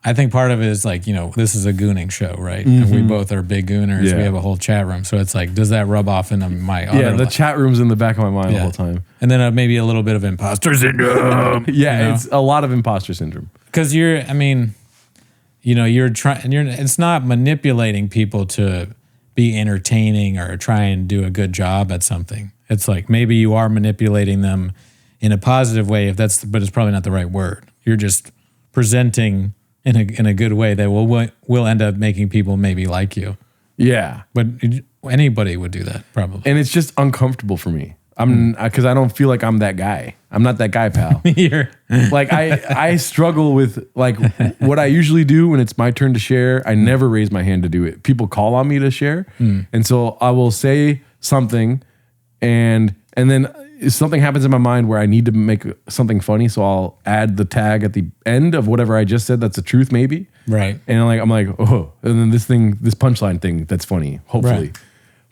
I think part of it is like, you know, this is a gooning show, right? And we both are big gooners. Yeah. We have a whole chat room. So it's like, does that rub off into my other Yeah, the life? chat room's in the back of my mind the whole time. And then maybe a little bit of imposter syndrome. Yeah, you know? it's a lot of imposter syndrome. Because you're trying, it's not manipulating people to be entertaining or try and do a good job at something. It's like maybe you are manipulating them in a positive way, but it's probably not the right word. You're just presenting in a good way that will end up making people maybe like you. Yeah. But anybody would do that probably. And it's just uncomfortable for me. Because I don't feel like I'm that guy. I'm not that guy, pal. Like I struggle with like what I usually do when it's my turn to share. I never raise my hand to do it. People call on me to share. And so I will say something and then if something happens in my mind where I need to make something funny, so I'll add the tag at the end of whatever I just said that's the truth, maybe. Right. And I'm like, oh, and then this punchline thing that's funny, hopefully. Right.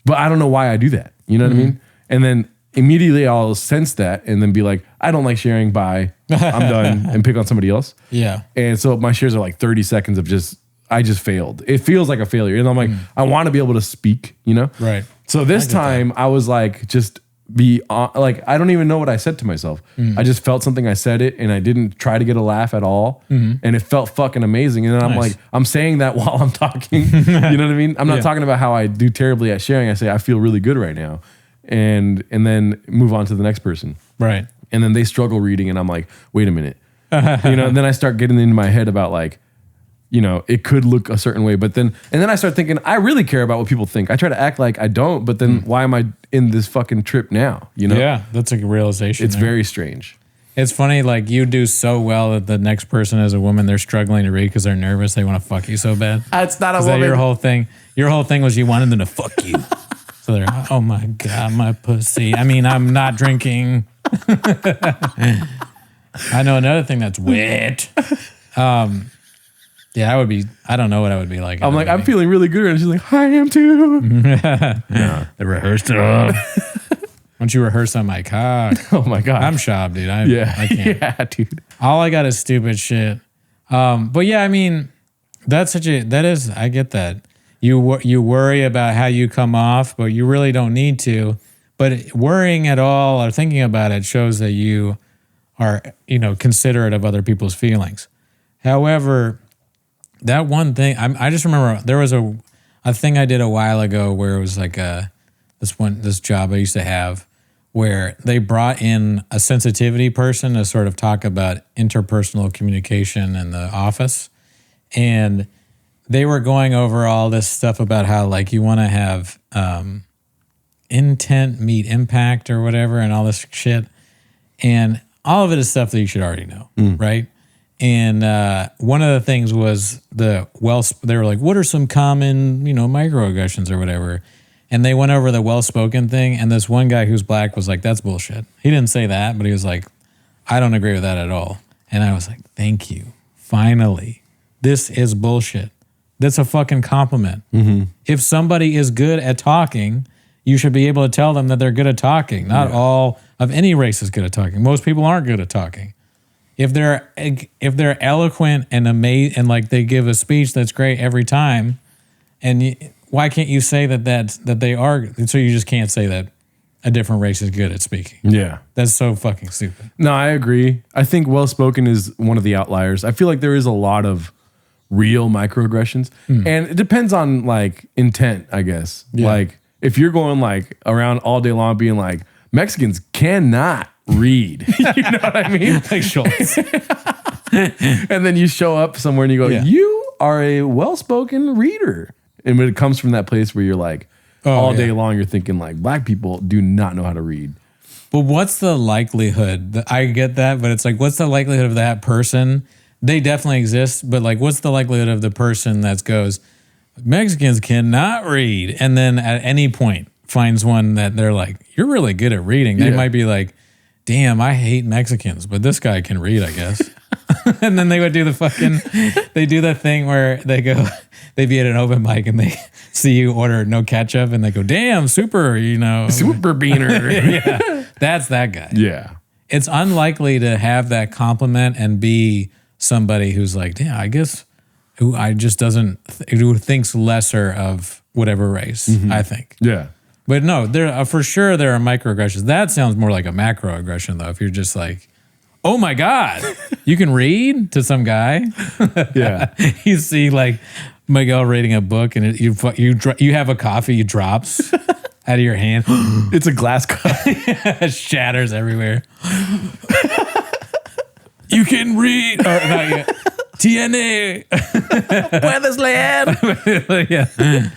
But I don't know why I do that. You know what I mean? And then immediately I'll sense that and then be like, I don't like sharing, bye. I'm done, and pick on somebody else. Yeah. And so my shares are like 30 seconds of just I just failed. It feels like a failure. And I'm like, I want to be able to speak, you know? Right. So this time I was like, just be like, I don't even know what I said to myself. I just felt something, I said it, and I didn't try to get a laugh at all. And it felt fucking amazing. And then I'm like, I'm saying that while I'm talking. You know what I mean? I'm not talking about how I do terribly at sharing. I say, I feel really good right now. And then move on to the next person. Right. And then they struggle reading, and I'm like, wait a minute. You know, and then I start getting into my head about like, you know, it could look a certain way, but then, and then I start thinking, I really care about what people think. I try to act like I don't, but then why am I in this fucking trip now? You know? Yeah, that's a realization. It's very strange. It's funny, like you do so well that the next person is a woman, they're struggling to read because they're nervous. They want to fuck you so bad. It's not a Is woman. that your whole thing? Your whole thing was you wanted them to fuck you. So they're, oh my God, my pussy. I mean, I'm not drinking. I know another thing that's wet. Yeah, I don't know what I would be like. I'm like, I'm feeling really good. And she's like, I am too. The rehearsal. Why don't you rehearse on my cock? Oh my God. I'm sharp, dude. I can't. Yeah, dude. All I got is stupid shit. But yeah, I mean, I get that. You worry about how you come off, but you really don't need to. But worrying at all or thinking about it shows that you are, considerate of other people's feelings. However, that one thing, I just remember there was a thing I did a while ago where it was like this job I used to have where they brought in a sensitivity person to sort of talk about interpersonal communication in the office. And they were going over all this stuff about how like you want to have intent meet impact or whatever and all this shit. And all of it is stuff that you should already know, right? And one of the things was they were like, what are some common, microaggressions or whatever? And they went over the well-spoken thing. And this one guy who's black was like, that's bullshit. He didn't say that, but he was like, I don't agree with that at all. And I was like, thank you. Finally, this is bullshit. That's a fucking compliment. Mm-hmm. If somebody is good at talking, you should be able to tell them that they're good at talking. Not all of any race is good at talking. Most people aren't good at talking. If they're eloquent and amazing and like they give a speech that's great every time, and why can't you say that they are? So you just can't say that a different race is good at speaking. Yeah, that's so fucking stupid. No, I agree. I think well-spoken is one of the outliers. I feel like there is a lot of real microaggressions, and it depends on like intent, I guess. Yeah. Like if you're going like around all day long being like Mexicans cannot read, you know what I mean? Like Schultz. And then you show up somewhere and you go, you are a well-spoken reader. And when it comes from that place where you're like all day long, you're thinking like black people do not know how to read. But what's the likelihood? I get that, but it's like, what's the likelihood of that person? They definitely exist, but like, what's the likelihood of the person that goes, Mexicans cannot read, and then at any point finds one that they're like, you're really good at reading. They might be like, damn, I hate Mexicans, but this guy can read, I guess. And then they would do they do the thing where they'd be at an open mic and they see you order no ketchup and they go, damn, super beaner. Yeah, that's that guy. Yeah. It's unlikely to have that compliment and be somebody who's like, damn, I guess who thinks lesser of whatever race, I think. Yeah. But no, there for sure there are microaggressions. That sounds more like a macroaggression though. If you're just like, oh my God, you can read to some guy. Yeah. You see like Miguel reading a book and you have a coffee, it drops out of your hand. It's a glass cup. It shatters everywhere. You can read. Or, not yet. TNA. Puedes leer. Yeah.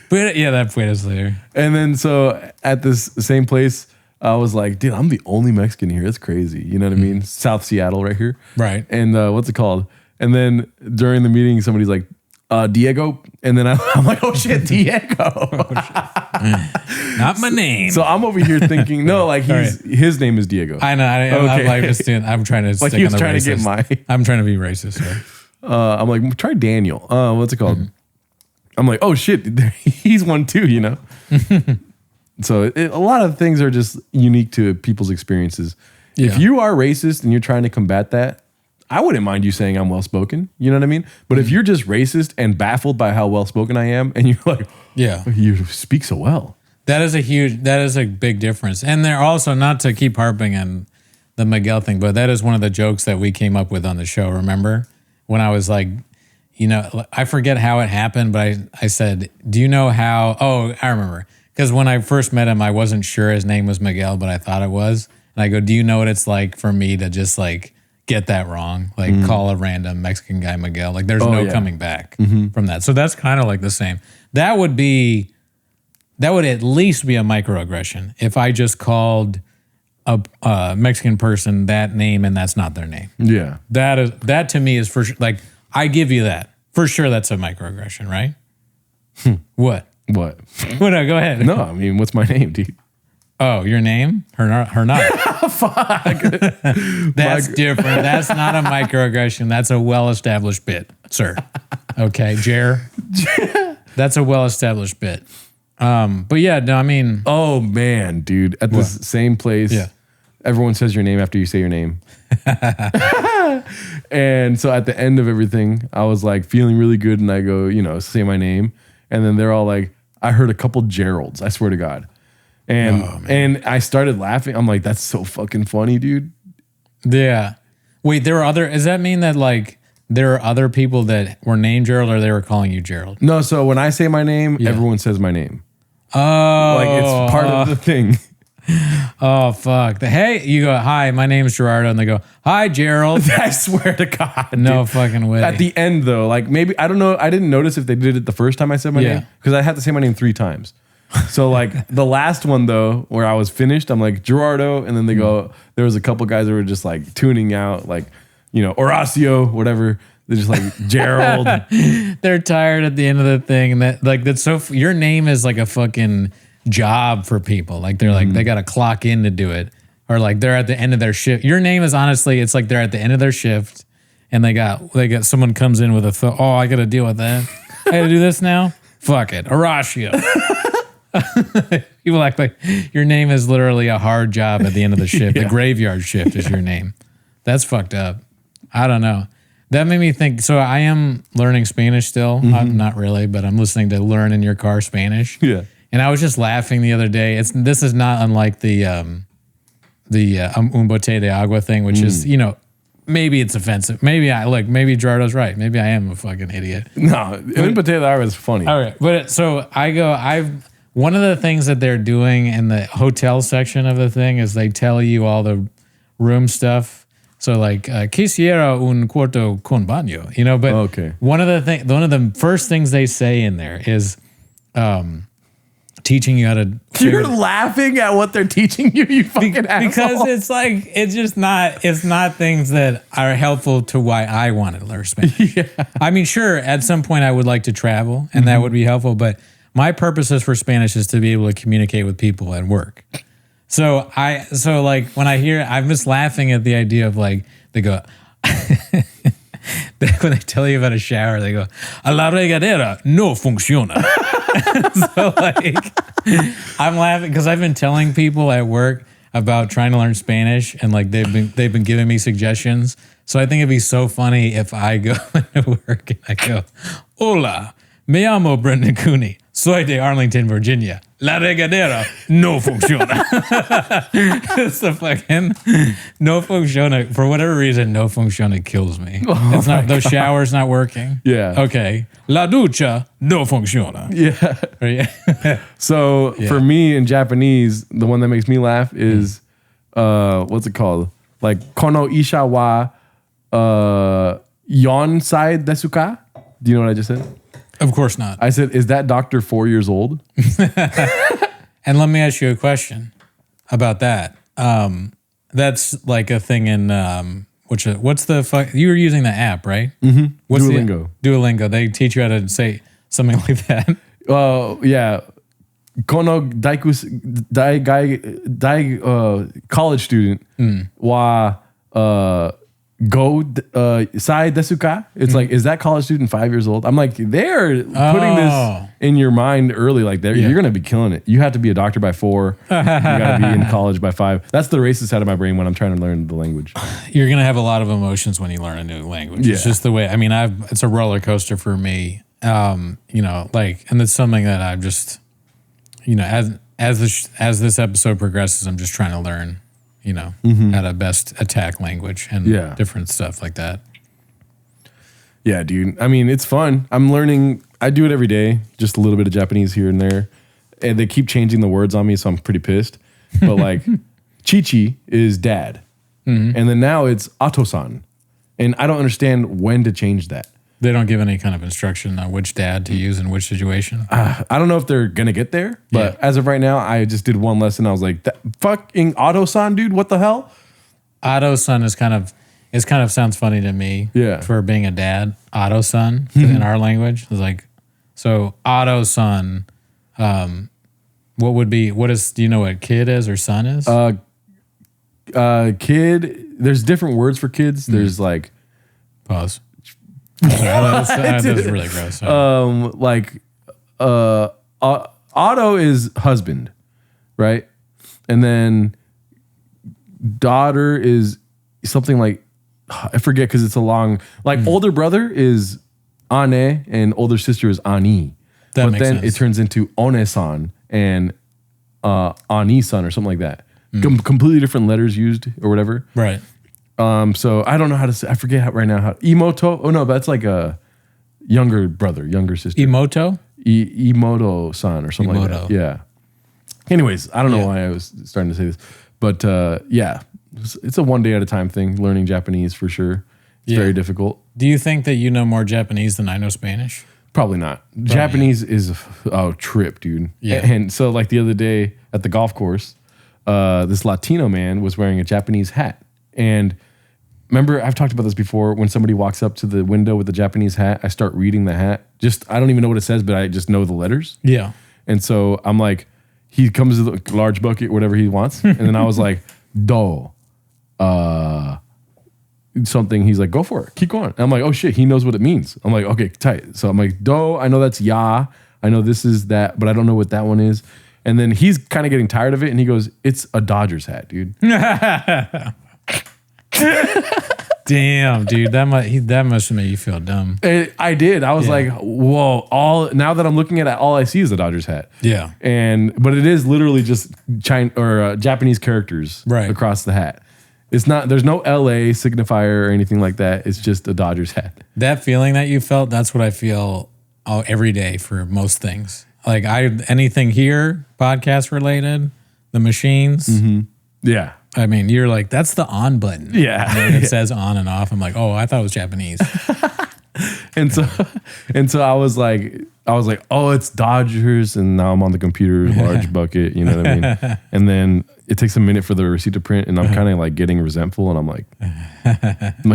But yeah, that Puedes leer. And then so at this same place, I was like, dude, I'm the only Mexican here. That's crazy. You know what I mean? South Seattle right here. Right. And what's it called? And then during the meeting, somebody's like, Diego. And then I'm like, oh shit, Diego. Not my name. So I'm over here thinking, no, like his name is Diego. I know. I'm trying to like stick he was on the trying racist. to get I'm trying to be racist. Right? I'm like, try Daniel. What's it called? I'm like, oh shit, he's one too, you know? So a lot of things are just unique to people's experiences. Yeah. If you are racist and you're trying to combat that, I wouldn't mind you saying I'm well spoken. You know what I mean? But if you're just racist and baffled by how well spoken I am, and you're like, Yeah. you speak so well. That is a big difference. And they're also, not to keep harping on the Miguel thing, but that is one of the jokes that we came up with on the show. Remember when I was like, you know, I forget how it happened, but I said, do you know how, oh, I remember. Because when I first met him, I wasn't sure his name was Miguel, but I thought it was. And I go, do you know what it's like for me to just like get that wrong? Like call a random Mexican guy Miguel. Like there's no coming back from that. So that's kind of like the same. That would at least be a microaggression if I just called a Mexican person that name and that's not their name. Yeah. That to me is for sure. Like, I give you that. For sure that's a microaggression, right? What? What? Well, no, go ahead. No, I mean, what's my name, dude? Oh, your name? Her not. Fuck. That's different. That's not a microaggression. That's a well-established bit, sir. Okay, Jer. That's a well-established bit. But yeah, no, I mean. Oh, man, dude. At this same place, everyone says your name after you say your name. And so at the end of everything, I was like feeling really good. And I go, you know, say my name. And then they're all like, I heard a couple Geralds, I swear to God. And I started laughing. I'm like, that's so fucking funny, dude. Yeah. Wait, does that mean that like there are other people that were named Gerald or they were calling you Gerald? No, so when I say my name, everyone says my name. Oh. Like it's part of the thing. Oh, fuck. Hey, you go, hi, my name's Gerardo. And they go, hi, Gerald. I swear to God. No dude. fucking way. At the end, though, like maybe, I don't know. I didn't notice if they did it the first time I said my name because I had to say my name 3 times. So like the last one, though, where I was finished, I'm like, Gerardo. And then they go, there was a couple guys that were just like tuning out, like, you know, Horacio, whatever. They're just like, Gerald. They're tired at the end of the thing. And that's so, your name is like a fucking job for people. Like they're like, they got to clock in to do it. Or like they're at the end of their shift. Your name is honestly, it's like they're at the end of their shift and they got someone comes in with I got to deal with that. I got to do this now. Fuck it. Horacio. People act like your name is literally a hard job at the end of the shift. The graveyard shift is your name. That's fucked up. I don't know. That made me think. So I am learning Spanish still. I'm not really, but I'm listening to Learn in Your Car Spanish. Yeah. And I was just laughing the other day. This is not unlike the un bote de agua thing, which is, you know, maybe it's offensive. Maybe Gerardo's right. Maybe I am a fucking idiot. No, un bote de agua is funny. All right. But so one of the things that they're doing in the hotel section of the thing is they tell you all the room stuff. So like, quisiera un cuarto con baño, you know, but one of the first things they say in there is, teaching you how to. You're laughing at what they're teaching you, you fucking asshole. Because it's like it's not things that are helpful to why I want to learn Spanish. I mean, sure, at some point I would like to travel, and that would be helpful. But my purposes for Spanish is to be able to communicate with people at work. So like when I hear, I'm just laughing at the idea of like they go. When they tell you about a shower, they go, "A la regadera no funciona." So like, I'm laughing because I've been telling people at work about trying to learn Spanish, and like they've been giving me suggestions. So I think it'd be so funny if I go into work and I go, "Hola, me llamo Brendan Cooney. Soy de Arlington, Virginia. La regadera no funciona." It's the fucking no funciona. For whatever reason, no funciona kills me. It's not, the shower's not working. Yeah. Okay. La ducha no funciona. Yeah. So for me in Japanese, the one that makes me laugh is, what's it called? Like, kono isha wa yonsai desu ka? Do you know what I just said? Of course not. I said, is that doctor 4 years old? And let me ask you a question about that. That's like a thing in what's the fuck? You were using the app, right? Mm-hmm. Duolingo. Duolingo. They teach you how to say something like that. Yeah. Kono college student wa go sai desu ka? It's like, is that college student 5 years old? I'm like, they're putting this in your mind early. Like, you're going to be killing it. You have to be a doctor by 4. You got to be in college by 5. That's the racist side of my brain when I'm trying to learn the language. You're going to have a lot of emotions when you learn a new language. It's just the way, I mean, it's a roller coaster for me. You know, like, and it's something that I've just, you know, as this episode progresses, I'm just trying to learn, you know, how to best attack language and different stuff like that. Yeah, dude. I mean, it's fun. I'm learning. I do it every day, just a little bit of Japanese here and there. And they keep changing the words on me, so I'm pretty pissed. But like, Chichi is dad. And then now it's Ato-san. And I don't understand when to change that. They don't give any kind of instruction on which dad to use in which situation. I don't know if they're going to get there. But as of right now, I just did one lesson. I was like, fucking Ato-san, dude, what the hell? Ato-san is kind of sounds funny to me. Yeah. For being a dad. Ato-san in our language. It's like, so Ato-san, do you know what kid is or son is? Kid, there's different words for kids. There's like... Pause. That's really gross. Otto is husband, right? And then daughter is something like, I forget because it's a long, like older brother is Ane and older sister is Ani. That but makes then sense. it turns into One-san and Ani-san or something like that. Completely different letters used or whatever. Right. So I don't know how to say, I forget right now how Imoto. Oh no, that's like a younger brother, younger sister. Imoto? Imoto-san or something like that. Yeah. Anyways, I don't know why I was starting to say this, but yeah, it's a one day at a time thing. Learning Japanese for sure. It's very difficult. Do you think that you know more Japanese than I know Spanish? Probably not. Japanese is a trip, dude. Yeah. And so like the other day at the golf course, this Latino man was wearing a Japanese hat. And remember, I've talked about this before. When somebody walks up to the window with the Japanese hat, I start reading the hat. I don't even know what it says, but I just know the letters. Yeah. And so I'm like, he comes with a large bucket, whatever he wants. And then I was like, do, something. He's like, go for it. Keep going. And I'm like, oh shit, he knows what it means. I'm like, okay, tight. So I'm like, do, I know that's ya. I know this is that, but I don't know what that one is. And then he's kind of getting tired of it. And he goes, it's a Dodgers hat, dude. Damn, dude, that must have made you feel dumb. I did. I was like, whoa! Now that I'm looking at it, all I see is a Dodgers hat. Yeah, but it is literally just Japanese characters across the hat. It's not. There's no LA signifier or anything like that. It's just a Dodgers hat. That feeling that you felt, that's what I feel every day for most things. Like anything here, podcast related, the machines. Yeah. I mean, you're like, that's the on button. Yeah. And it says on and off. I'm like, oh, I thought it was Japanese. and so I was like, oh, it's Dodgers. And now I'm on the computer, large bucket, you know what I mean? And then it takes a minute for the receipt to print. And I'm kind of like getting resentful. And I'm like,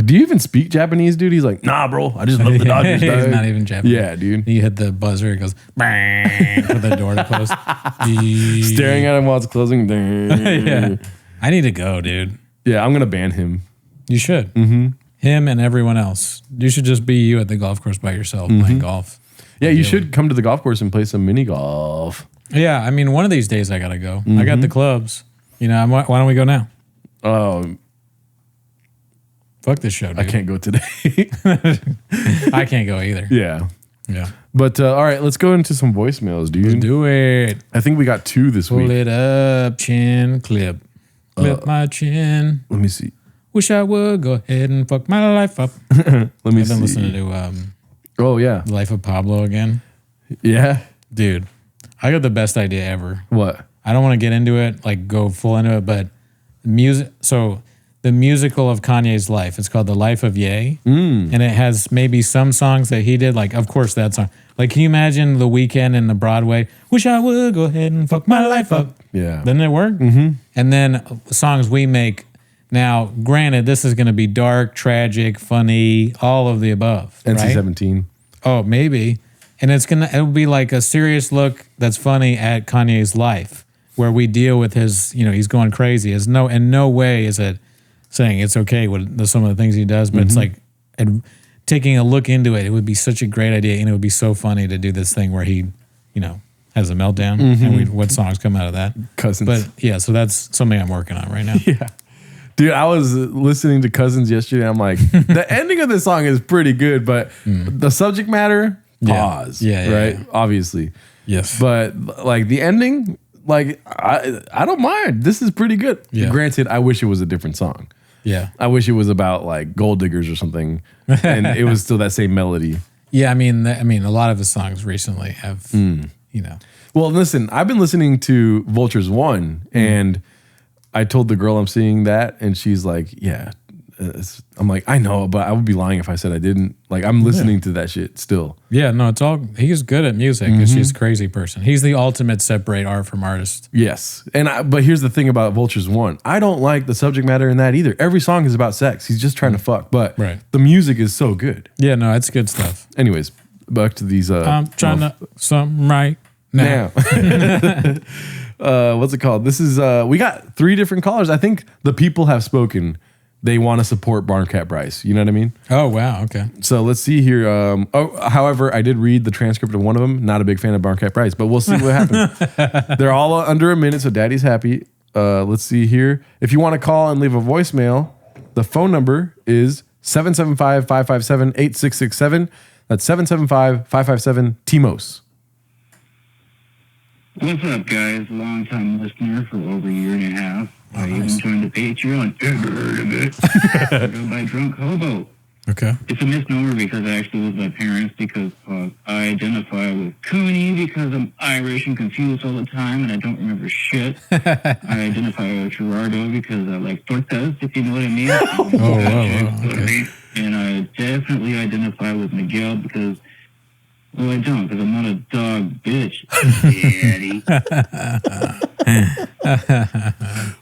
do you even speak Japanese, dude? He's like, nah, bro. I just love the Dodgers. He's not even Japanese. Yeah, dude. You hit the buzzer. It goes, bang, for the door to close. Staring at him while it's closing. Yeah. I need to go, dude. Yeah, I'm going to ban him. You should. Him and everyone else. You should just be you at the golf course by yourself playing golf. Yeah, you should come to the golf course and play some mini golf. Yeah, I mean, one of these days I got to go. I got the clubs. You know, why don't we go now? Fuck this show, dude. I can't go today. I can't go either. Yeah. Yeah. But all right, let's go into some voicemails, dude. Let's do it. I think we got 2 this week. Pull it up, chin clip. Clip my chin. Let me see. Wish I would go ahead and fuck my life up. Let me I've been see. listening to Oh yeah. Life of Pablo again. Yeah. Dude, I got the best idea ever. What? I don't want to get into it, like go full into it, but music. So the musical of Kanye's life, it's called The Life of Ye. And it has maybe some songs that he did, like, of course, that song. Like, can you imagine The Weeknd in the Broadway? Wish I would go ahead and fuck my life up. Yeah. Doesn't it work? And then songs we make. Now, granted, this is going to be dark, tragic, funny, all of the above. NC-17. Right? Oh, maybe. And it'll be like a serious look that's funny at Kanye's life, where we deal with his, he's going crazy. In no way is it saying it's okay with some of the things he does, but it's like taking a look into it. It would be such a great idea, and it would be so funny to do this thing where he, has a meltdown, and what songs come out of that? Cousins. But yeah, so that's something I'm working on right now. Yeah. Dude, I was listening to Cousins yesterday. I'm like, the ending of this song is pretty good, but the subject matter, pause. Yeah, right? yeah. Obviously. Yes. But like the ending, like I don't mind. This is pretty good. Yeah. Granted, I wish it was a different song. Yeah. I wish it was about like gold diggers or something, and it was still that same melody. Yeah, I mean, a lot of his songs recently have, Well, listen, I've been listening to Vultures 1, and I told the girl I'm seeing that, and she's like, yeah. I'm like, I know, but I would be lying if I said I didn't. Like, I'm listening to that shit still. Yeah, no, he's good at music. She's a crazy person. He's the ultimate separate art from artist. Yes. But here's the thing about Vultures 1. I don't like the subject matter in that either. Every song is about sex. He's just trying to fuck, but the music is so good. Yeah, no, it's good stuff. Anyways, back to these. I'm trying to something right now. What's it called? This is we got 3 different callers. I think the people have spoken. They want to support Barncat Bryce. You know what I mean? Oh wow, okay. So let's see here. However, I did read the transcript of one of them. Not a big fan of Barncat Bryce, but we'll see what happens. They're all under a minute, so Daddy's happy. Let's see here. If you want to call and leave a voicemail, the phone number is 775-557-8667. That's 775-557-TMOS. What's up, guys? Long-time listener for over a year and a half. I even joined the Patreon. I go by Drunk Hobo. Okay. It's a misnomer because I actually was my parents because I identify with Cooney because I'm Irish and confused all the time and I don't remember shit. I identify with Gerardo because I like tortas, if you know what I mean. Okay. And I definitely identify with Miguel because, well, I don't because I'm not a dog bitch. Daddy.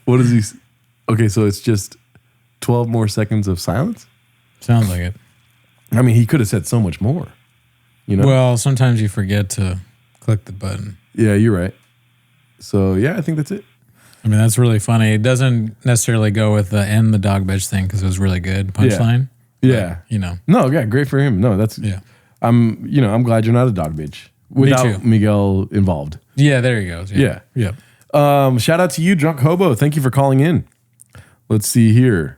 What is he? Okay, so it's just 12 more seconds of silence? Sounds like it. I mean, he could have said so much more. You know? Well, sometimes you forget to click the button. Yeah, you're right. So, yeah, I think that's it. I mean, that's really funny. It doesn't necessarily go with the end the dog bitch thing because it was really good punchline. Yeah. But, No, yeah, great for him. No, that's I'm glad you're not a dog bitch without Miguel involved. Yeah, there he goes. Yeah. Shout out to you, Drunk Hobo. Thank you for calling in. Let's see here.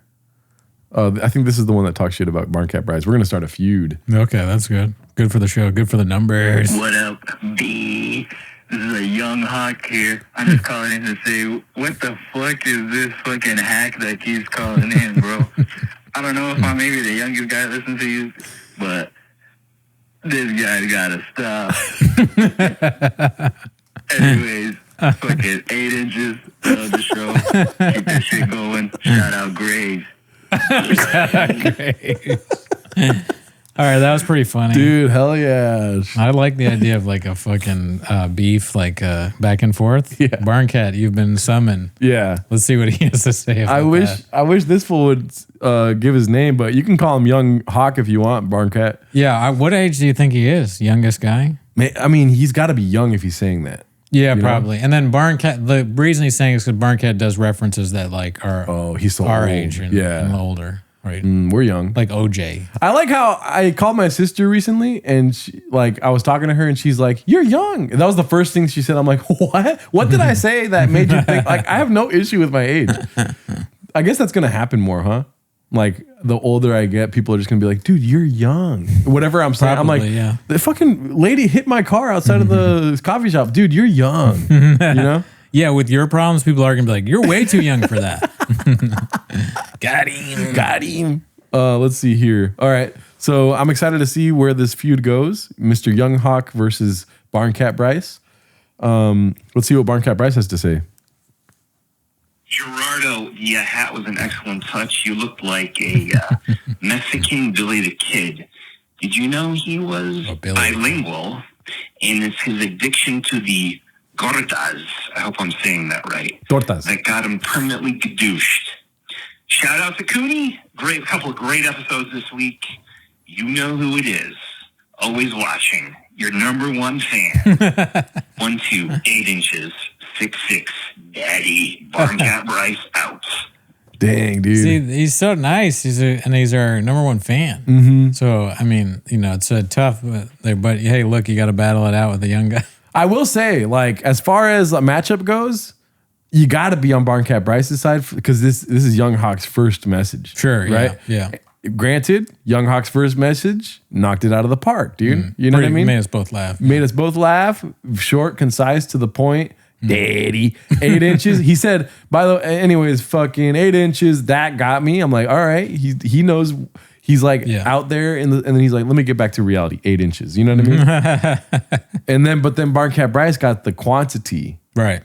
I think this is the one that talks shit about Barncat Bryce. We're going to start a feud. Okay, that's good. Good for the show. Good for the numbers. What up, B? This is a young hawk here. I'm just calling in to say, what the fuck is this fucking hack that keeps calling in, bro? I don't know if I'm maybe the youngest guy listening to you, but this guy's gotta stop. Anyways, fucking 8 inches of the show. Keep that shit going. Shout out Graves. All right, that was pretty funny. Dude, hell yeah. I like the idea of like a fucking beef, like back and forth. Yeah. Barncat, you've been summoned. Yeah. Let's see what he has to say about that. I wish this fool would give his name, but you can call him Young Hawk if you want, Barncat. Yeah, what age do you think he is? Youngest guy? I mean, he's got to be young if he's saying that. Yeah, You probably. And then Barncat, the reason he's saying is because Barncat does references that like are he's so our old. age and older. Right. We're young. Like OJ. I like how I called my sister recently and I was talking to her and she's like, "You're young." And that was the first thing she said. I'm like, "What? What did I say that made you think?" Like, I have no issue with my age. I guess that's going to happen more, huh? Like, the older I get, people are just going to be like, "Dude, you're young." Whatever I'm saying. Probably, I'm like, yeah. The fucking lady hit my car outside of the coffee shop. Dude, you're young. You know? Yeah, with your problems, people are going to be like, "You're way too young for that." Got him. Let's see here. All right. So I'm excited to see where this feud goes. Mr. Young Hawk versus Barncat Bryce. Let's see what Barncat Bryce has to say. Gerardo, your hat was an excellent touch. You looked like a Mexican Billy the Kid. Did you know he was bilingual? And it's his addiction to the gordas. I hope I'm saying that right. Tortas. That got him permanently gadooshed. Shout out to Cooney. Couple of great episodes this week. You know who it is. Always watching. Your number one fan. 1'2", 8 inches, 6'6", daddy. Barncat Bryce out. Dang, dude. See, he's so nice. He's our number one fan. So I mean, it's a tough. But hey, look, you got to battle it out with the young guy. I will say, like, as far as a matchup goes, you got to be on Barncat Bryce's side because this is Young Hawk's first message. Sure, right? Yeah. Granted, Young Hawk's first message knocked it out of the park, dude. You know what I mean? Made us both laugh. Made us both laugh. Short, concise, to the point. Daddy, 8 inches. He said, by the way, anyways, fucking 8 inches. That got me. I'm like, all right. He knows. He's like out there, and then he's like, let me get back to reality. 8 inches. You know what I mean? But then Barncat Bryce got the quantity. Right.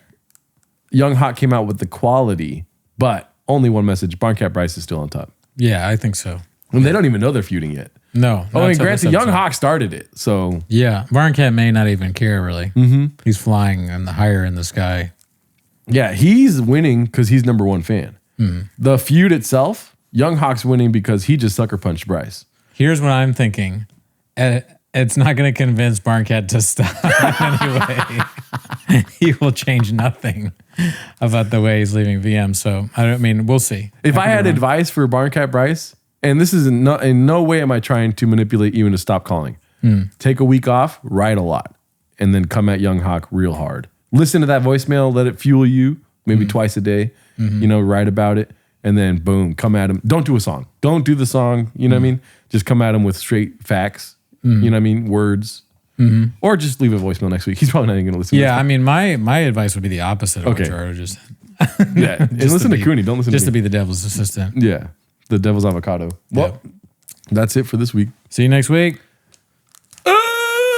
Young Hawk came out with the quality, but only one message. Barncat Bryce is still on top. Yeah, I think so. And they don't even know they're feuding yet. No. Oh, and granted, Young Hawk started it. So yeah, Barncat may not even care really. He's flying higher in the sky. yeah, he's winning because he's number one fan. The feud itself, Young Hawk's winning because he just sucker punched Bryce. Here's what I'm thinking. It's not going to convince Barncat to stop anyway. He will change nothing about the way he's leaving VM. So, I mean, we'll see. If I had advice for Barncat Bryce, and this is in no way am I trying to manipulate you into stop calling. Take a week off, write a lot, and then come at Young Hawk real hard. Listen to that voicemail, let it fuel you, maybe twice a day, write about it, and then boom, come at him. Don't do a song. Don't do the song, you know what I mean? Just come at him with straight facts. You know what I mean? Words. Or just leave a voicemail next week. He's probably not even going to listen. Yeah, I mean, my advice would be the opposite of what Gerardo just said. Yeah, and listen to Cooney. Don't listen just to to be the devil's assistant. Yeah, the devil's avocado. Well, that's it for this week. See you next week.